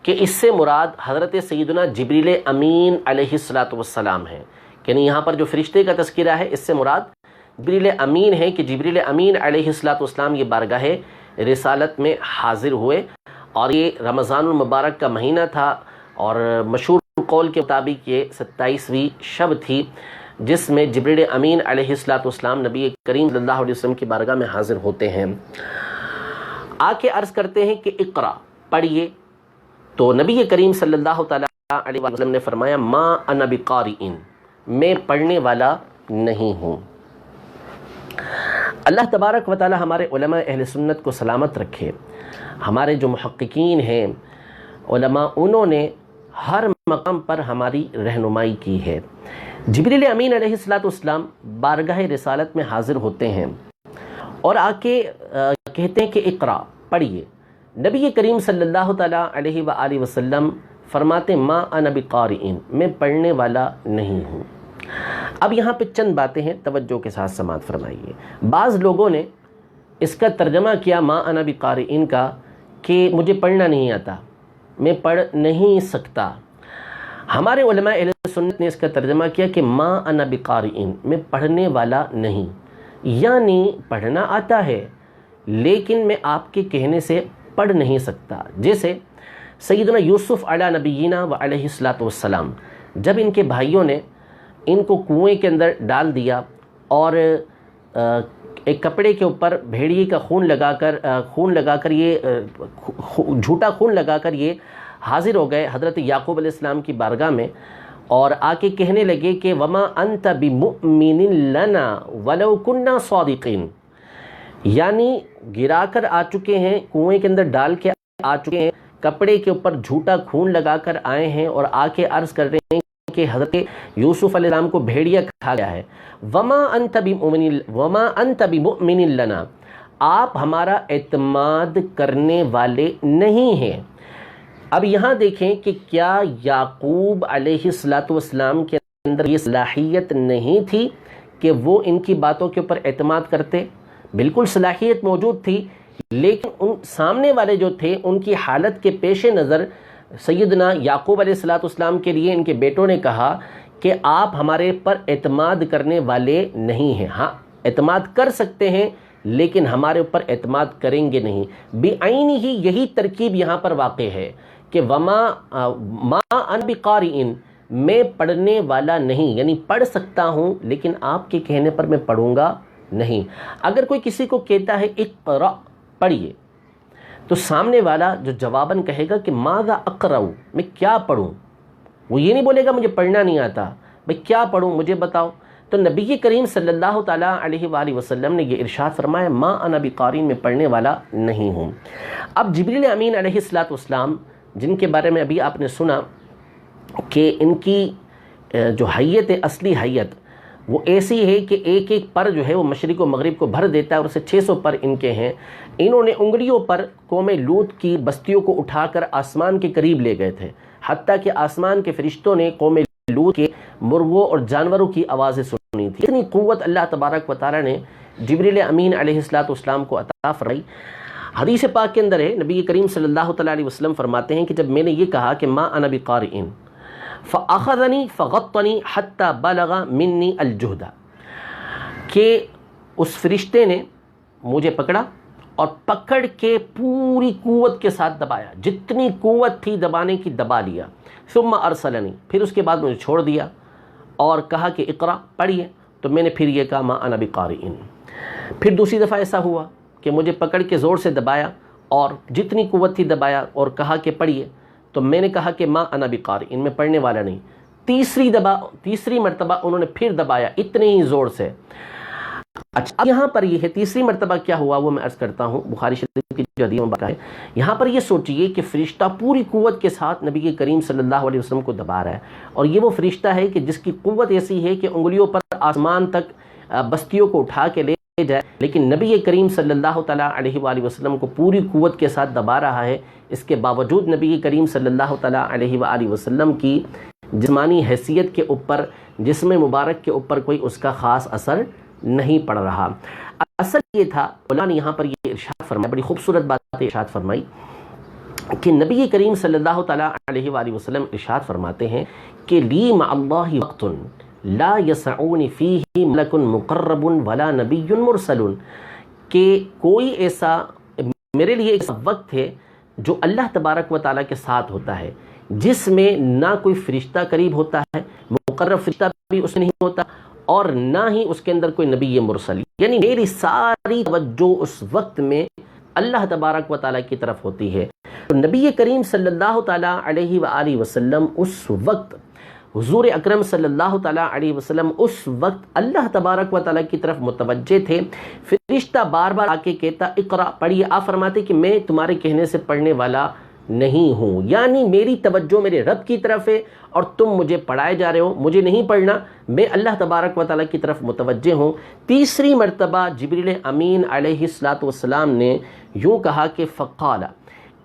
کہ اس سے مراد حضرت سیدنا جبریل امین علیہ السلام ہے، یعنی یہاں پر جو فرشتے کا تذکرہ ہے اس سے مراد جبریل امین ہے، کہ جبریل امین علیہ السلام یہ بارگاہ رسالت میں حاضر ہوئے، اور یہ رمضان المبارک کا مہینہ تھا، اور مشہور قول کے مطابق یہ 27ویں شب تھی جس میں جبریل امین علیہ السلام نبی کریم صلی اللہ علیہ وسلم کی بارگاہ میں حاضر ہوتے ہیں۔ آ کے عرض کرتے ہیں کہ اقرا، پڑھیے۔ تو نبی کریم صلی اللہ تعالیٰ علیہ وسلم نے فرمایا ما انا بقارئ، میں پڑھنے والا نہیں ہوں۔ اللہ تبارک و تعالی ہمارے علماء اہل سنت کو سلامت رکھے۔ ہمارے جو محققین ہیں علماء، انہوں نے ہر مقام پر ہماری رہنمائی کی ہے۔ جبریل امین علیہ السلام بارگاہ رسالت میں حاضر ہوتے ہیں اور آ کے کہتے ہیں کہ اقرا، پڑھیے۔ نبی کریم صلی اللہ تعالیٰ علیہ وآلہ وسلم فرماتے ما انا بقارئ، میں پڑھنے والا نہیں ہوں۔ اب یہاں پہ چند باتیں ہیں، توجہ کے ساتھ سماعت فرمائیے۔ بعض لوگوں نے اس کا ترجمہ کیا ما انا بقارئ کا کہ مجھے پڑھنا نہیں آتا، میں پڑھ نہیں سکتا۔ ہمارے علماء اہل سنت نے اس کا ترجمہ کیا کہ ما انا بقارئ، میں پڑھنے والا نہیں، یعنی پڑھنا آتا ہے لیکن میں آپ کے کہنے سے پڑھ نہیں سکتا۔ جیسے سیدنا یوسف علی نبینا و علیہ السلام، جب ان کے بھائیوں نے ان کو کنویں کے اندر ڈال دیا اور ایک کپڑے کے اوپر بھیڑیے کا خون لگا کر یہ جھوٹا خون لگا کر یہ حاضر ہو گئے حضرت یعقوب علیہ السلام کی بارگاہ میں، اور آ کے کہنے لگے کہ وما انت بمؤمن لنا ولو كنا صادقین، یعنی گرا کر آ چکے ہیں، کنویں کے اندر ڈال کے آ چکے ہیں، کپڑے کے اوپر جھوٹا خون لگا کر آئے ہیں، اور آ کے عرض کر رہے ہیں کہ حضرت یوسف علیہ السلام کو بھیڑیا کھا گیا ہے. وما انت بمؤمن لنا، آپ ہمارا اعتماد کرنے والے نہیں ہیں. اب یہاں دیکھیں کہ کیا یعقوب علیہ السلام کے اندر یہ صلاحیت نہیں تھی کہ وہ ان کی باتوں کے اوپر اعتماد کرتے؟ بالکل صلاحیت موجود تھی، لیکن ان سامنے والے جو تھے ان کی حالت کے پیش نظر سیدنا یعقوب علیہ السلام کے لیے ان کے بیٹوں نے کہا کہ آپ ہمارے پر اعتماد کرنے والے نہیں ہیں. ہاں اعتماد کر سکتے ہیں لیکن ہمارے اوپر اعتماد کریں گے نہیں. بعین ہی یہی ترکیب یہاں پر واقع ہے کہ ما انا بقارئ، میں پڑھنے والا نہیں، یعنی پڑھ سکتا ہوں لیکن آپ کے کہنے پر میں پڑھوں گا نہیں. اگر کوئی کسی کو کہتا ہے اقرأ، پڑھیے، تو سامنے والا جو جواباً کہے گا کہ ماذا اقرأ، میں کیا پڑھوں. وہ یہ نہیں بولے گا مجھے پڑھنا نہیں آتا، بھئی کیا پڑھوں مجھے بتاؤ. تو نبی کریم صلی اللہ تعالیٰ علیہ وآلہ وسلم نے یہ ارشاد فرمایا ما انا بقارئ، میں پڑھنے والا نہیں ہوں. اب جبریل امین علیہ السلام جن کے بارے میں ابھی آپ نے سنا کہ ان کی جو حیت اصلی حیت وہ ایسی ہے کہ ایک ایک پر جو ہے وہ مشرق و مغرب کو بھر دیتا ہے، اور اسے 600 پر ان کے ہیں. انہوں نے انگلیوں پر قوم لوط کی بستیوں کو اٹھا کر آسمان کے قریب لے گئے تھے، حتیٰ کہ آسمان کے فرشتوں نے قوم لوط کے مرغوں اور جانوروں کی آوازیں سنی تھی. اتنی قوت اللہ تبارک و تعالیٰ نے جبریل امین علیہ السلام کو عطا فرمائی. حدیث پاک کے اندر ہے، نبی کریم صلی اللہ تعالیٰ علیہ وسلم فرماتے ہیں کہ جب میں نے یہ کہا کہ ما انا بقارئ فاخذنی فغطنی حتی بلغ منی الجہد، کہ اس فرشتے نے مجھے پکڑا اور پکڑ کے پوری قوت کے ساتھ دبایا، جتنی قوت تھی دبانے کی دبا لیا. ثم ارسلنی، پھر اس کے بعد مجھے چھوڑ دیا اور کہا کہ اقرا، پڑھیے. تو میں نے پھر یہ کہا ما انا بقارئ. پھر دوسری دفعہ ایسا ہوا کہ مجھے پکڑ کے زور سے دبایا اور جتنی قوت تھی دبایا اور کہا کہ پڑھیے. تو میں نے کہا کہ ما انا بقارئ، میں پڑھنے والا نہیں. تیسری مرتبہ انہوں نے پھر دبایا اتنے ہی زور سے. اچھا اب یہاں پر یہ ہے تیسری مرتبہ کیا ہوا وہ میں عرض کرتا ہوں. بخاری شریف کی جو حدیث مبارکہ ہے، یہاں پر یہ سوچئے کہ فرشتہ پوری قوت کے ساتھ نبی کریم صلی اللہ علیہ وسلم کو دبا رہا ہے، اور یہ وہ فرشتہ ہے کہ جس کی قوت ایسی ہے کہ انگلیوں پر آسمان تک بستیوں کو اٹھا کے لے جائے، لیکن نبی کریم صلی اللہ تعالیٰ علیہ وآلہ وسلم کو پوری قوت کے ساتھ دبا رہا ہے. اس کے باوجود نبی کریم صلی اللہ تعالیٰ علیہ وآلہ وسلم کی جسمانی حیثیت کے اوپر، جسم مبارک کے اوپر کوئی اس کا خاص اثر نہیں پڑ رہا. اصل یہ تھا، علماء نے یہاں پر یہ ارشاد فرمایا، بڑی خوبصورت بات ارشاد فرمائی کہ نبی کریم صلی اللہ تعالیٰ علیہ وآلہ وسلم ارشاد فرماتے ہیں کہ لی مع اللہ وقت لا یسعنی فیہ ملک مقرب ولا نبی مرسل، کہ کوئی ایسا میرے لیے ایک وقت ہے جو اللہ تبارک و تعالیٰ کے ساتھ ہوتا ہے، جس میں نہ کوئی فرشتہ قریب ہوتا ہے، مقرب فرشتہ بھی اس میں نہیں ہوتا، اور نہ ہی اس کے اندر کوئی نبی مرسل. یعنی میری ساری توجہ اس وقت میں اللہ تبارک و تعالیٰ کی طرف ہوتی ہے. تو نبی کریم صلی اللہ تعالیٰ علیہ وآلہ وسلم اس وقت، حضور اکرم صلی اللہ تعالیٰ علیہ وسلم اس وقت اللہ تبارک و تعالیٰ کی طرف متوجہ تھے. فرشتہ بار بار آ کے کہتا اقرا، پڑھیے. آپ فرماتے کہ میں تمہارے کہنے سے پڑھنے والا نہیں ہوں، یعنی میری توجہ میرے رب کی طرف ہے اور تم مجھے پڑھائے جا رہے ہو، مجھے نہیں پڑھنا، میں اللہ تبارک و تعالیٰ کی طرف متوجہ ہوں. تیسری مرتبہ جبریل امین علیہ السلام نے یوں کہا کہ فقال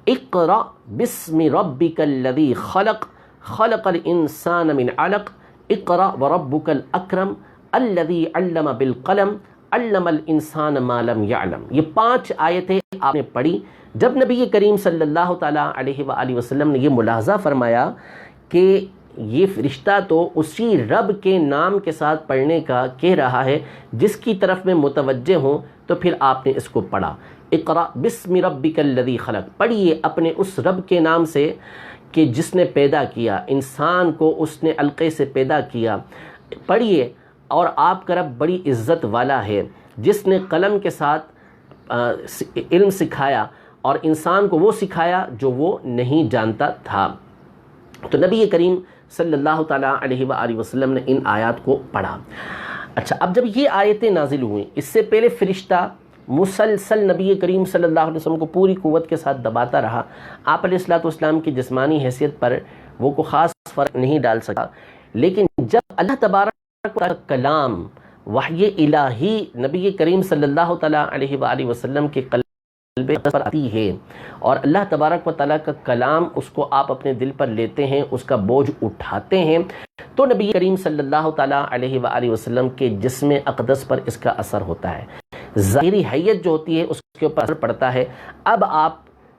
اقرأ بسم ربک الذی خلق خلق الانسان من علق اقرأ وربک الاکرم الذی علم بالقلم علم الانسان ما لم یعلم. یہ 5 آیتیں آپ نے پڑھی. جب نبی کریم صلی اللہ تعالیٰ علیہ وآلہ وسلم نے یہ ملاحظہ فرمایا کہ یہ فرشتہ تو اسی رب کے نام کے ساتھ پڑھنے کا کہہ رہا ہے جس کی طرف میں متوجہ ہوں، تو پھر آپ نے اس کو پڑھا. اقرأ بسم ربک الذی خلق، پڑھیے اپنے اس رب کے نام سے کہ جس نے پیدا کیا انسان کو، اس نے علقے سے پیدا کیا. پڑھیے، اور آپ کا رب بڑی عزت والا ہے جس نے قلم کے ساتھ علم سکھایا اور انسان کو وہ سکھایا جو وہ نہیں جانتا تھا. تو نبی کریم صلی اللہ تعالیٰ علیہ وآلہ وسلم نے ان آیات کو پڑھا. اچھا اب جب یہ آیتیں نازل ہوئیں، اس سے پہلے فرشتہ مسلسل نبی کریم صلی اللہ علیہ وسلم کو پوری قوت کے ساتھ دباتا رہا. آپ علیہ السلام کی جسمانی حیثیت پر وہ کو خاص فرق نہیں ڈال سکا، لیکن جب اللہ تبارک و تعالی کا کلام وحی الہی نبی کریم صلی اللہ تعالیٰ علیہ وآلہ وسلم کے قلب پر آتی ہے اور اللہ تبارک و تعالیٰ کا کلام اس کو آپ اپنے دل پر لیتے ہیں، اس کا بوجھ اٹھاتے ہیں، تو نبی کریم صلی اللہ تعالیٰ علیہ وآلہ وسلم کے جسم اقدس پر اس کا اثر ہوتا ہے، ظاہری حیت جو ہوتی ہے اس کے اوپر اثر پڑتا ہے۔ اب آپ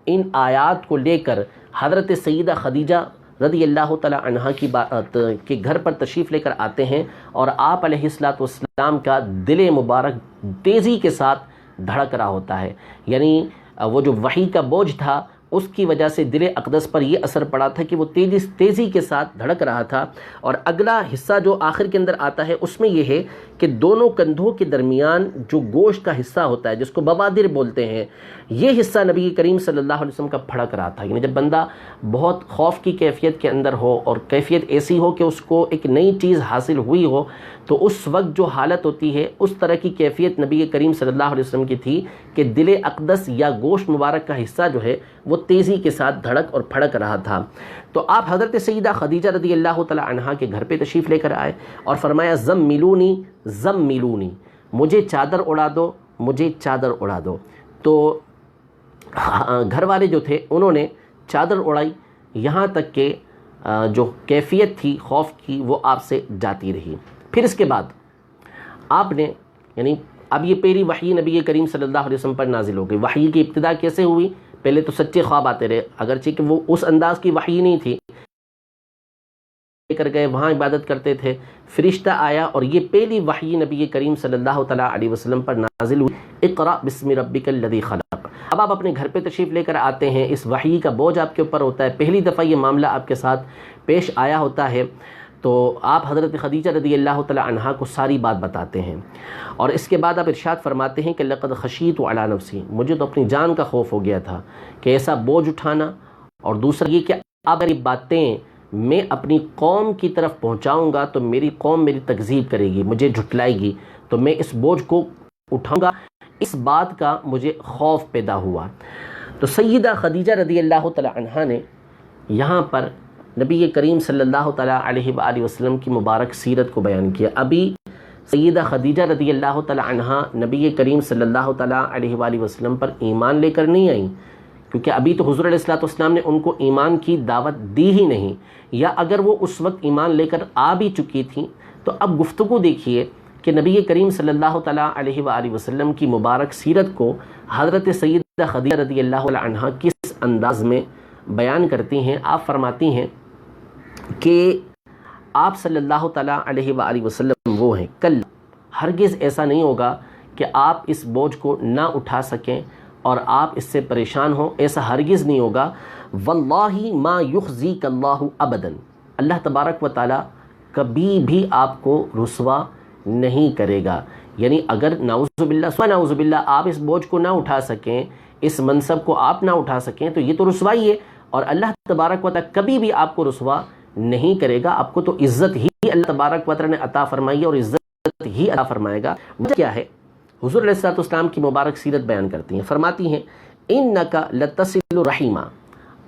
ان آیات کو لے کر حضرت سیدہ خدیجہ رضی اللہ تعالیٰ عنہا کی بات کے گھر پر تشریف لے کر آتے ہیں، اور آپ علیہ الصلوۃ والسلام کا دل مبارک تیزی کے ساتھ دھڑک رہا ہوتا ہے، یعنی وہ جو وحی کا بوجھ تھا اس کی وجہ سے دل اقدس پر یہ اثر پڑا تھا کہ وہ تیزی کے ساتھ دھڑک رہا تھا۔ اور اگلا حصہ جو آخر کے اندر آتا ہے اس میں یہ ہے کہ دونوں کندھوں کے درمیان جو گوشت کا حصہ ہوتا ہے جس کو بوادر بولتے ہیں، یہ حصہ نبی کریم صلی اللہ علیہ وسلم کا پھڑک رہا تھا۔ یعنی جب بندہ بہت خوف کی کیفیت کے اندر ہو اور کیفیت ایسی ہو کہ اس کو ایک نئی چیز حاصل ہوئی ہو، تو اس وقت جو حالت ہوتی ہے اس طرح کی کیفیت نبی کریم صلی اللہ علیہ وسلم کی تھی کہ دل اقدس یا گوشت مبارک کا حصہ جو ہے وہ تیزی کے ساتھ دھڑک اور پھڑک رہا تھا۔ تو آپ حضرت سیدہ خدیجہ رضی اللہ تعالی عنہا کے گھر پہ تشریف لے کر آئے اور فرمایا زملونی زملونی، مجھے چادر اڑا دو، مجھے چادر اڑا دو۔ تو گھر والے جو تھے انہوں نے چادر اڑائی، یہاں تک کہ جو کیفیت تھی خوف کی وہ آپ سے جاتی رہی۔ پھر اس کے بعد آپ نے، یعنی اب یہ پہلی وحی نبی کریم صلی اللہ علیہ وسلم پر نازل ہو گئی۔ وحی کی ابتدا کیسے ہوئی؟ پہلے تو سچے خواب آتے رہے، اگرچہ کہ وہ اس انداز کی وحی نہیں تھی، لے کر گئے وہاں عبادت کرتے تھے، فرشتہ آیا اور یہ پہلی وحی نبی کریم صلی اللہ تعالیٰ علیہ وسلم پر نازل ہوئی، اقرأ بسم ربک الذی خلق۔ اب آپ اپنے گھر پہ تشریف لے کر آتے ہیں، اس وحی کا بوجھ آپ کے اوپر ہوتا ہے، پہلی دفعہ یہ معاملہ آپ کے ساتھ پیش آیا ہوتا ہے، تو آپ حضرت خدیجہ رضی اللہ تعالی عنہا کو ساری بات بتاتے ہیں، اور اس کے بعد آپ ارشاد فرماتے ہیں کہ لقد خشیت علی نفسی، مجھے تو اپنی جان کا خوف ہو گیا تھا کہ ایسا بوجھ اٹھانا، اور دوسرا یہ کہ اب یہ باتیں میں اپنی قوم کی طرف پہنچاؤں گا تو میری قوم میری تکذیب کرے گی، مجھے جھٹلائے گی، تو میں اس بوجھ کو اٹھاؤں گا، اس بات کا مجھے خوف پیدا ہوا۔ تو سیدہ خدیجہ رضی اللہ تعالی عنہا نے یہاں پر نبی کریم صلی اللہ تعالیٰ علیہ وآلہ وسلم کی مبارک سیرت کو بیان کیا۔ ابھی سیدہ خدیجہ رضی اللہ تعالیٰ عنہا نبی کریم صلی اللہ تعالیٰ علیہ وآلہ وسلم پر ایمان لے کر نہیں آئیں، کیونکہ ابھی تو حضور علیہ الصلوۃ والسلام نے ان کو ایمان کی دعوت دی ہی نہیں، یا اگر وہ اس وقت ایمان لے کر آ بھی چکی تھیں تو اب گفتگو دیکھیے کہ نبی کریم صلی اللہ تعالیٰ علیہ وآلہ وسلم کی مبارک سیرت کو حضرت سیدہ خدیجہ رضی اللہ عنہا کس انداز میں بیان کرتی ہیں۔ آپ فرماتی ہیں کہ آپ صلی اللہ تعالیٰ علیہ وآلہ وسلم وہ ہیں، کل ہرگز ایسا نہیں ہوگا کہ آپ اس بوجھ کو نہ اٹھا سکیں اور آپ اس سے پریشان ہوں، ایسا ہرگز نہیں ہوگا۔ واللہ ما یخزیک اللہ ابدا، اللہ تبارک و تعالیٰ کبھی بھی آپ کو رسوا نہیں کرے گا۔ یعنی اگر نعوذ باللہ آپ اس بوجھ کو نہ اٹھا سکیں، اس منصب کو آپ نہ اٹھا سکیں تو یہ تو رسوائی ہے، اور اللہ تبارک و تعالیٰ کبھی بھی آپ کو رسوا نہیں کرے گا۔ آپ کو تو عزت ہی اللہ تبارک و تعالیٰ نے عطا فرمائی ہے اور عزت ہی عطا فرمائے گا۔ وجہ کیا ہے؟ حضور علیہ الصلوۃ والسلام کی مبارک سیرت بیان کرتی ہیں، فرماتی ہیں انک لتصل الرحیمہ،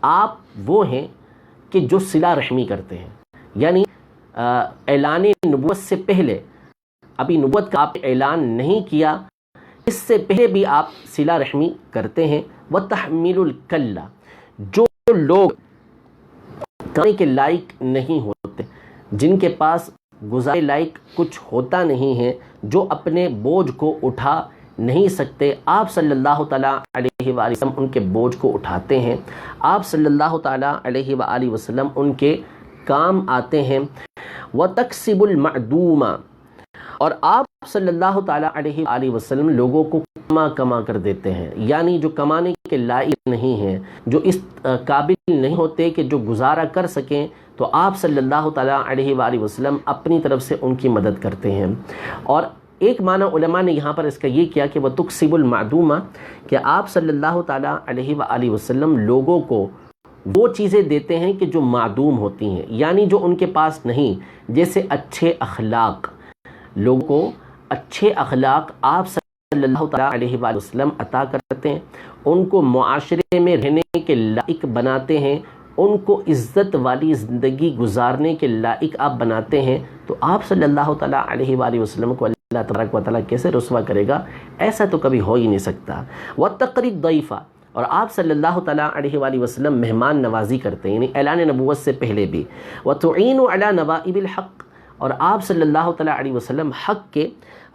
آپ وہ ہیں کہ جو صلہ رحمی کرتے ہیں، یعنی اعلان نبوت سے پہلے، ابھی نبوت کا آپ اعلان نہیں کیا، اس سے پہلے بھی آپ صلہ رحمی کرتے ہیں۔ وتحمل الکل، جو لوگ کرنے کے لائق نہیں ہوتے، جن کے پاس گزارے لائق کچھ ہوتا نہیں ہے، جو اپنے بوجھ کو اٹھا نہیں سکتے، آپ صلی اللہ تعالیٰ علیہ وآلہ وسلم ان کے بوجھ کو اٹھاتے ہیں، آپ صلی اللہ تعالیٰ علیہ وآلہ وسلم ان کے کام آتے ہیں۔ وَتَكْسِبُ الْمَعْدُومَ، اور آپ صلی اللہ تعالیٰ علیہ وآلہ وسلم لوگوں کو کما کر دیتے ہیں، یعنی جو کمانے کے لائق نہیں ہیں، جو اس قابل نہیں ہوتے کہ جو گزارا کر سکیں، تو آپ صلی اللہ تعالیٰ علیہ وآلہ وسلم اپنی طرف سے ان کی مدد کرتے ہیں۔ اور ایک معنی علماء نے یہاں پر اس کا یہ کیا کہ وَتُكْسِبُ الْمَعْدُومَ، کہ آپ صلی اللہ تعالیٰ علیہ وآلہ وسلم لوگوں کو وہ چیزیں دیتے ہیں کہ جو معدوم ہوتی ہیں، یعنی جو ان کے پاس نہیں، جیسے اچھے اخلاق، لوگوں کو اچھے اخلاق آپ صلی اللہ تعالیٰ علیہ وسلم عطا کرتے ہیں، ان کو معاشرے میں رہنے کے لائق بناتے ہیں، ان کو عزت والی زندگی گزارنے کے لائق آپ بناتے ہیں تو آپ صلی اللہ تعالیٰ علیہ وآلہ وسلم کو اللہ تبارک و تعالیٰ کیسے رسوا کرے گا؟ ایسا تو کبھی ہو ہی نہیں سکتا۔ وَتَقْرِي الضَّيْفَ، اور آپ صلی اللہ تعالیٰ علیہ وآلہ وسلم مہمان نوازی کرتے ہیں، یعنی اعلان نبوت سے پہلے بھی۔ وَتُعِينُ عَلَى نَوَائِبِ الْحَقِّ، اور آپ صلی اللہ تعالیٰ علیہ وسلم حق کے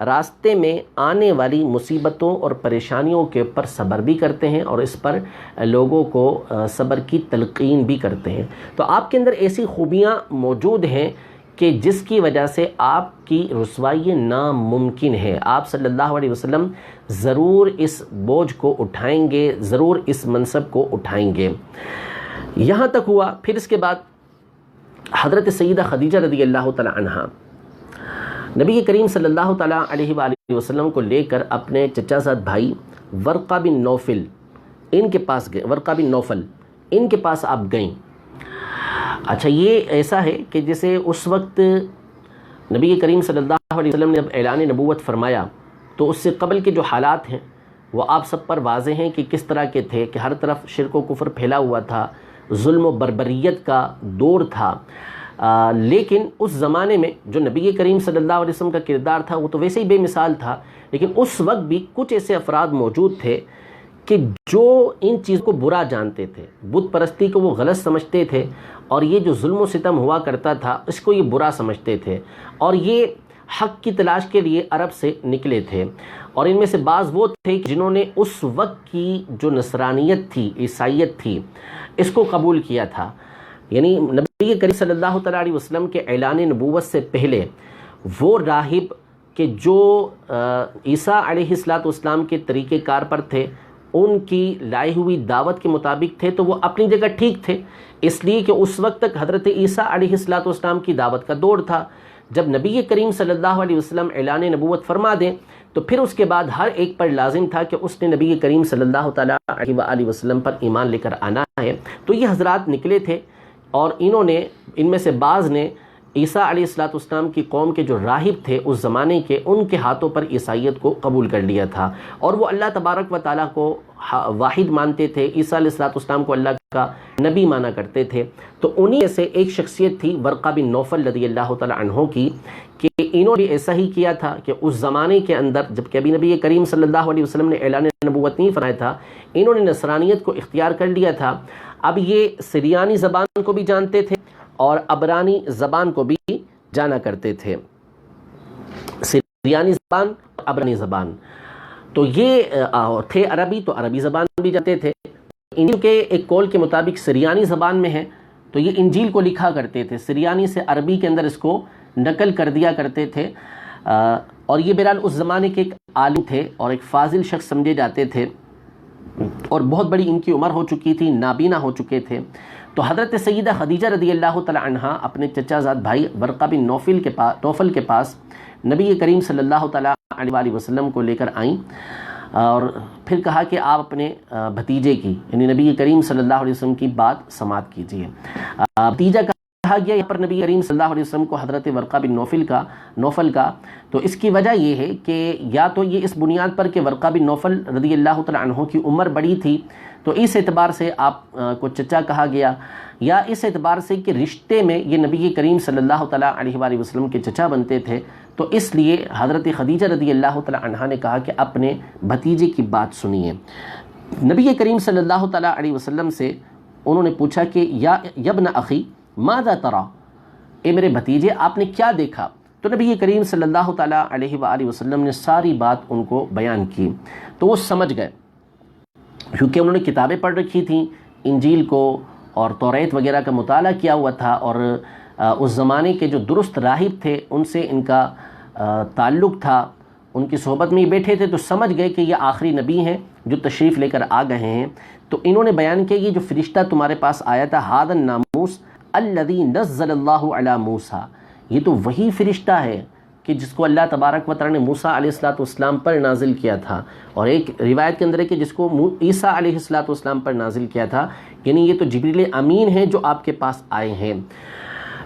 راستے میں آنے والی مصیبتوں اور پریشانیوں کے اوپر صبر بھی کرتے ہیں اور اس پر لوگوں کو صبر کی تلقین بھی کرتے ہیں۔ تو آپ کے اندر ایسی خوبیاں موجود ہیں کہ جس کی وجہ سے آپ کی رسوائی ناممکن ہے۔ آپ صلی اللہ علیہ وسلم ضرور اس بوجھ کو اٹھائیں گے، ضرور اس منصب کو اٹھائیں گے۔ یہاں تک ہوا۔ پھر اس کے بعد حضرت سیدہ خدیجہ رضی اللہ تعالی عنہا نبی کریم صلی اللہ تعالیٰ علیہ وآلہ وسلم کو لے کر اپنے چچا زاد بھائی ورقہ بن نوفل ان کے پاس گئے، ورقہ بن نوفل ان کے پاس آپ گئیں۔ اچھا، یہ ایسا ہے کہ جیسے اس وقت نبی کریم صلی اللہ علیہ وسلم نے جب اعلان نبوت فرمایا تو اس سے قبل کے جو حالات ہیں وہ آپ سب پر واضح ہیں کہ کس طرح کے تھے، کہ ہر طرف شرک و کفر پھیلا ہوا تھا، ظلم و بربریت کا دور تھا۔ لیکن اس زمانے میں جو نبی کریم صلی اللہ علیہ وسلم کا کردار تھا وہ تو ویسے ہی بے مثال تھا، لیکن اس وقت بھی کچھ ایسے افراد موجود تھے کہ جو ان چیزوں کو برا جانتے تھے، بت پرستی کو وہ غلط سمجھتے تھے، اور یہ جو ظلم و ستم ہوا کرتا تھا اس کو یہ برا سمجھتے تھے، اور یہ حق کی تلاش کے لیے عرب سے نکلے تھے۔ اور ان میں سے بعض وہ تھے جنہوں نے اس وقت کی جو نصرانیت تھی، عیسائیت تھی، اس کو قبول کیا تھا۔ یعنی نبی کریم صلی اللہ تعالیٰ علیہ وسلم کے اعلان نبوت سے پہلے وہ راہب کہ جو عیسیٰ علیہ السلام کے طریقہ کار پر تھے، ان کی لائی ہوئی دعوت کے مطابق تھے، تو وہ اپنی جگہ ٹھیک تھے، اس لیے کہ اس وقت تک حضرت عیسیٰ علیہ السلام کی دعوت کا دور تھا۔ جب نبی کریم صلی اللہ علیہ وسلم اعلان نبوت فرما دیں تو پھر اس کے بعد ہر ایک پر لازم تھا کہ اس نے نبی کریم صلی اللہ تعالیٰ علیہ وآلہ وسلم پر ایمان لے کر آنا ہے۔ تو یہ حضرات نکلے تھے، اور انہوں نے، ان میں سے بعض نے عیسیٰ علیہ السلام کی قوم کے جو راہب تھے اس زمانے کے، ان کے ہاتھوں پر عیسائیت کو قبول کر لیا تھا، اور وہ اللہ تبارک و تعالیٰ کو واحد مانتے تھے، عیسیٰ علیہ السلام کو اللہ کا نبی مانا کرتے تھے۔ تو انہی میں سے ایک شخصیت تھی ورقہ بن نوفل رضی اللہ تعالیٰ عنہ کی، کہ انہوں نے ایسا ہی کیا تھا کہ اس زمانے کے اندر جب کہ ابھی نبی کریم صلی اللہ علیہ وسلم نے اعلان نبوت نہیں فرمایا تھا، انہوں نے نصرانیت کو اختیار کر لیا تھا۔ اب یہ سریانی زبان کو بھی جانتے تھے اور عبرانی زبان کو بھی جانا کرتے تھے، سریانی زبان، عبرانی زبان۔ تو یہ تھے عربی، تو عربی زبان بھی جانتے تھے۔ انجیل کے ایک قول کے مطابق سریانی زبان میں ہے، تو یہ انجیل کو لکھا کرتے تھے، سریانی سے عربی کے اندر اس کو نقل کر دیا کرتے تھے۔ اور یہ بہرحال اس زمانے کے ایک عالم تھے اور ایک فاضل شخص سمجھے جاتے تھے، اور بہت بڑی ان کی عمر ہو چکی تھی، نابینا ہو چکے تھے۔ تو حضرت سیدہ خدیجہ رضی اللہ تعالی عنہا اپنے چچا زاد بھائی ورقہ بن نوفل کے پاس نبی کریم صلی اللہ تعالیٰ علیہ وآلہ وسلم کو لے کر آئیں، اور پھر کہا کہ آپ اپنے بھتیجے کی، یعنی نبی کریم صلی اللہ علیہ وسلم کی بات سماعت کیجیے۔ بھتیجا کہا گیا یہاں پر نبی کریم صلی اللہ علیہ وسلم کو حضرت ورقہ بن نوفل کا، تو اس کی وجہ یہ ہے کہ یا تو یہ اس بنیاد پر کہ ورقہ بن نوفل رضی اللہ تعالیٰ عنہ کی عمر بڑی تھی تو اس اعتبار سے آپ کو چچا کہا گیا، یا اس اعتبار سے کہ رشتے میں یہ نبی کریم صلی اللہ تعالیٰ علیہ وآلہ وسلم کے چچا بنتے تھے، تو اس لیے حضرت خدیجہ رضی اللہ تعالیٰ عنہا نے کہا کہ اپنے بھتیجے کی بات سنیے۔ نبی کریم صلی اللہ تعالیٰ علیہ وسلم سے انہوں نے پوچھا کہ یا ابن اخی ماذا ترى، اے میرے بھتیجے آپ نے کیا دیکھا؟ تو نبی کریم صلی اللہ تعالیٰ علیہ وآلہ وسلم نے ساری بات ان کو بیان کی، تو وہ سمجھ گئے، کیونکہ انہوں نے کتابیں پڑھ رکھی تھیں، انجیل کو اور توریت وغیرہ کا مطالعہ کیا ہوا تھا، اور اس زمانے کے جو درست راہب تھے ان سے ان کا تعلق تھا، ان کی صحبت میں ہی بیٹھے تھے، تو سمجھ گئے کہ یہ آخری نبی ہیں جو تشریف لے کر آ گئے ہیں۔ تو انہوں نے بیان کیا یہ جو فرشتہ تمہارے پاس آیا تھا، ھذا الناموس الذی نزل اللہ علی موسیٰ، یہ تو وہی فرشتہ ہے کہ جس کو اللہ تبارک و تعالیٰ نے موسیٰ علیہ السلام پر نازل کیا تھا، اور ایک روایت کے اندر ہے کہ جس کو عیسیٰ علیہ السلام پر نازل کیا تھا، یعنی یہ تو جبریل امین ہیں جو آپ کے پاس آئے ہیں۔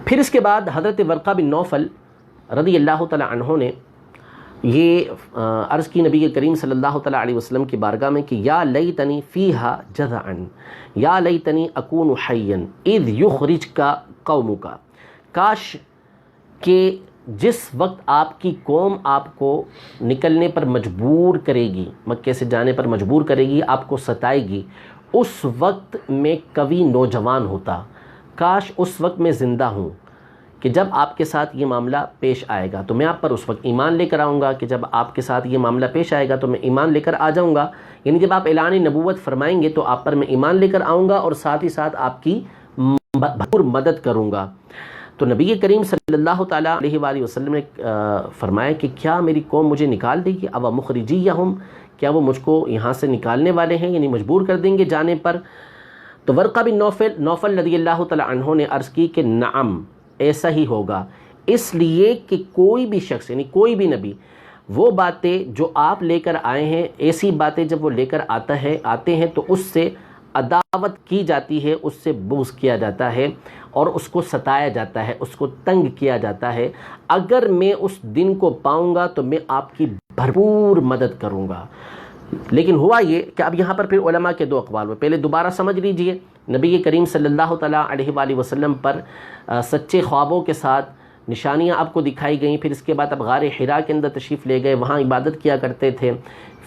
پھر اس کے بعد حضرت ورقہ بن نوفل رضی اللہ تعالیٰ عنہ نے یہ عرض کی نبی کریم صلی اللہ تعالیٰ علیہ وسلم کی بارگاہ میں کہ یا لیتنی فیہا جذعن یا لیتنی اکون حیا اذ یخرجک قومک، کاش کہ جس وقت آپ کی قوم آپ کو نکلنے پر مجبور کرے گی، مکے سے جانے پر مجبور کرے گی، آپ کو ستائے گی، اس وقت میں کوئی نوجوان ہوتا، کاش اس وقت میں زندہ ہوں کہ جب آپ کے ساتھ یہ معاملہ پیش آئے گا تو میں آپ پر اس وقت ایمان لے کر آؤں گا، کہ جب آپ کے ساتھ یہ معاملہ پیش آئے گا تو میں ایمان لے کر آ جاؤں گا، یعنی جب آپ اعلان نبوت فرمائیں گے تو آپ پر میں ایمان لے کر آؤں گا اور ساتھ ہی ساتھ آپ کی بھرپور مدد کروں گا۔ تو نبی کریم صلی اللہ تعالیٰ علیہ وآلہ وسلم نے فرمایا کہ کیا میری قوم مجھے نکال دے گی، او مخرجیہم، کیا وہ مجھ کو یہاں سے نکالنے والے ہیں، یعنی مجبور کر دیں گے جانے پر؟ تو ورقہ بن نوفل رضی اللہ تعالیٰ عنہ نے عرض کی کہ نعم، ایسا ہی ہوگا، اس لیے کہ کوئی بھی شخص یعنی کوئی بھی نبی وہ باتیں جو آپ لے کر آئے ہیں، ایسی باتیں جب وہ لے کر آتے ہیں تو اس سے عداوت کی جاتی ہے، اس سے بغض کیا جاتا ہے اور اس کو ستایا جاتا ہے، اس کو تنگ کیا جاتا ہے۔ اگر میں اس دن کو پاؤں گا تو میں آپ کی بھرپور مدد کروں گا۔ لیکن ہوا یہ کہ اب یہاں پر پھر علماء کے دو اقوال ہوئے، پہلے دوبارہ سمجھ لیجئے، نبی کریم صلی اللہ تعالیٰ علیہ وآلہ وسلم پر سچے خوابوں کے ساتھ نشانیاں آپ کو دکھائی گئیں، پھر اس کے بعد اب غار حرا کے اندر تشریف لے گئے، وہاں عبادت کیا کرتے تھے،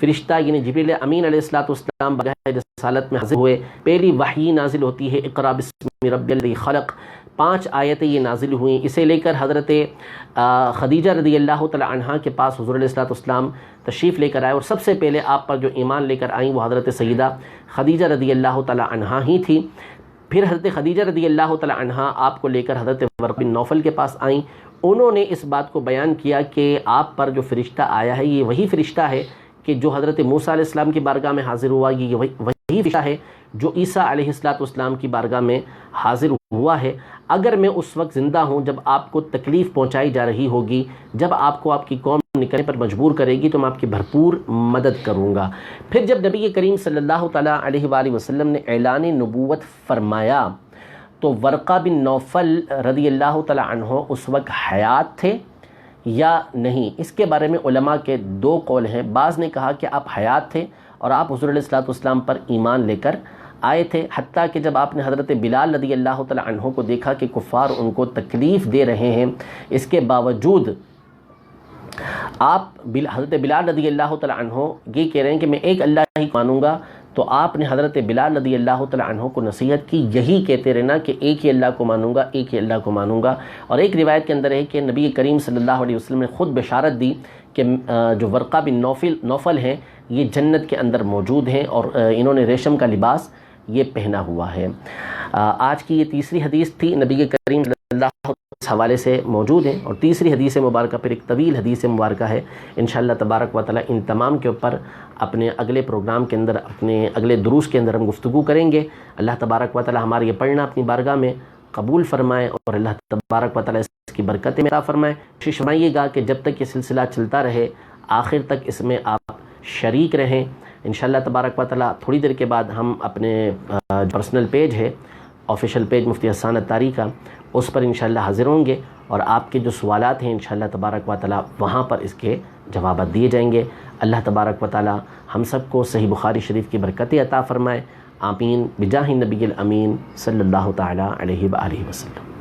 فرشتہ یعنی جبریل امین علیہ السلام بارگاہ رسالت میں حاضر ہوئے، پہلی وحی نازل ہوتی ہے اقرا بسم رب الذی خلق، 5 آیتیں یہ نازل ہوئیں، اسے لے کر حضرت خدیجہ رضی اللہ تعالی عنہا کے پاس حضور علیہ السلام تشریف لے کر آئے، اور سب سے پہلے آپ پر جو ایمان لے کر آئیں وہ حضرت سیدہ خدیجہ رضی اللہ تعالی عنہا ہی تھی۔ پھر حضرت خدیجہ رضی اللہ تعالی عنہا آپ کو لے کر حضرت ورقہ بن نوفل کے پاس آئیں، انہوں نے اس بات کو بیان کیا کہ آپ پر جو فرشتہ آیا ہے یہ وہی فرشتہ ہے کہ جو حضرت موسیٰ علیہ السلام کی بارگاہ میں حاضر ہوا، یہ وہی فرشتہ ہے جو عیسیٰ علیہ السلام کی بارگاہ میں حاضر ہوا ہے۔ اگر میں اس وقت زندہ ہوں جب آپ کو تکلیف پہنچائی جا رہی ہوگی، جب آپ کو آپ کی قوم نکلنے پر مجبور کرے گی تو میں آپ کی بھرپور مدد کروں گا۔ پھر جب نبی کریم صلی اللہ تعالیٰ علیہ وآلہ وسلم نے اعلان نبوت فرمایا تو ورقہ بن نوفل رضی اللہ تعالیٰ عنہ اس وقت حیات تھے یا نہیں، اس کے بارے میں علماء کے 2 قول ہیں۔ بعض نے کہا کہ آپ حیات تھے اور آپ حضور علیہ السلام پر ایمان لے کر آئے تھے، حتیٰ کہ جب آپ نے حضرت بلال رضی اللہ تعالیٰ عنہ کو دیکھا کہ کفار ان کو تکلیف دے رہے ہیں، اس کے باوجود آپ حضرت بلال رضی اللہ تعالیٰ عنہ یہ کہہ رہے ہیں کہ میں ایک اللہ ہی مانوں گا، تو آپ نے حضرت بلال رضی اللہ تعالیٰ عنہ کو نصیحت کی یہی کہتے رہنا کہ ایک ہی اللہ کو مانوں گا، ایک ہی اللہ کو مانوں گا۔ اور ایک روایت کے اندر ہے کہ نبی کریم صلی اللہ علیہ وسلم نے خود بشارت دی کہ جو ورقہ بن نوفل ہیں یہ جنت کے اندر موجود ہیں اور انہوں نے ریشم کا لباس یہ پہنا ہوا ہے۔ آج کی یہ تیسری حدیث تھی، نبی کریم صلی اللہ علیہ وسلم اس حوالے سے موجود ہیں، اور تیسری حدیث مبارکہ پھر ایک طویل حدیث مبارکہ ہے۔ انشاءاللہ تبارک و تعالی ان تمام کے اوپر اپنے اگلے پروگرام کے اندر، اپنے اگلے دروس کے اندر ہم گفتگو کریں گے۔ اللہ تبارک و تعالی ہمارا یہ پڑھنا اپنی بارگاہ میں قبول فرمائے اور اللہ تبارک و تعالی اس کی برکتیں عطا فرمائے۔ کوشش فرمائیے گا کہ جب تک یہ سلسلہ چلتا رہے آخر تک اس میں آپ شریک رہیں۔ انشاءاللہ تبارک و تعالی تھوڑی دیر کے بعد ہم اپنے پرسنل پیج ہے، آفیشیل پیج مفتی حسان اتاری کا، اس پر انشاءاللہ حاضر ہوں گے اور آپ کے جو سوالات ہیں انشاءاللہ تبارک و تعالی وہاں پر اس کے جوابات دیے جائیں گے۔ اللہ تبارک و تعالی ہم سب کو صحیح بخاری شریف کی برکتیں عطا فرمائے، آمین، بجاہ نبی الامین صلی اللہ تعالی علیہ وآلہ وسلم۔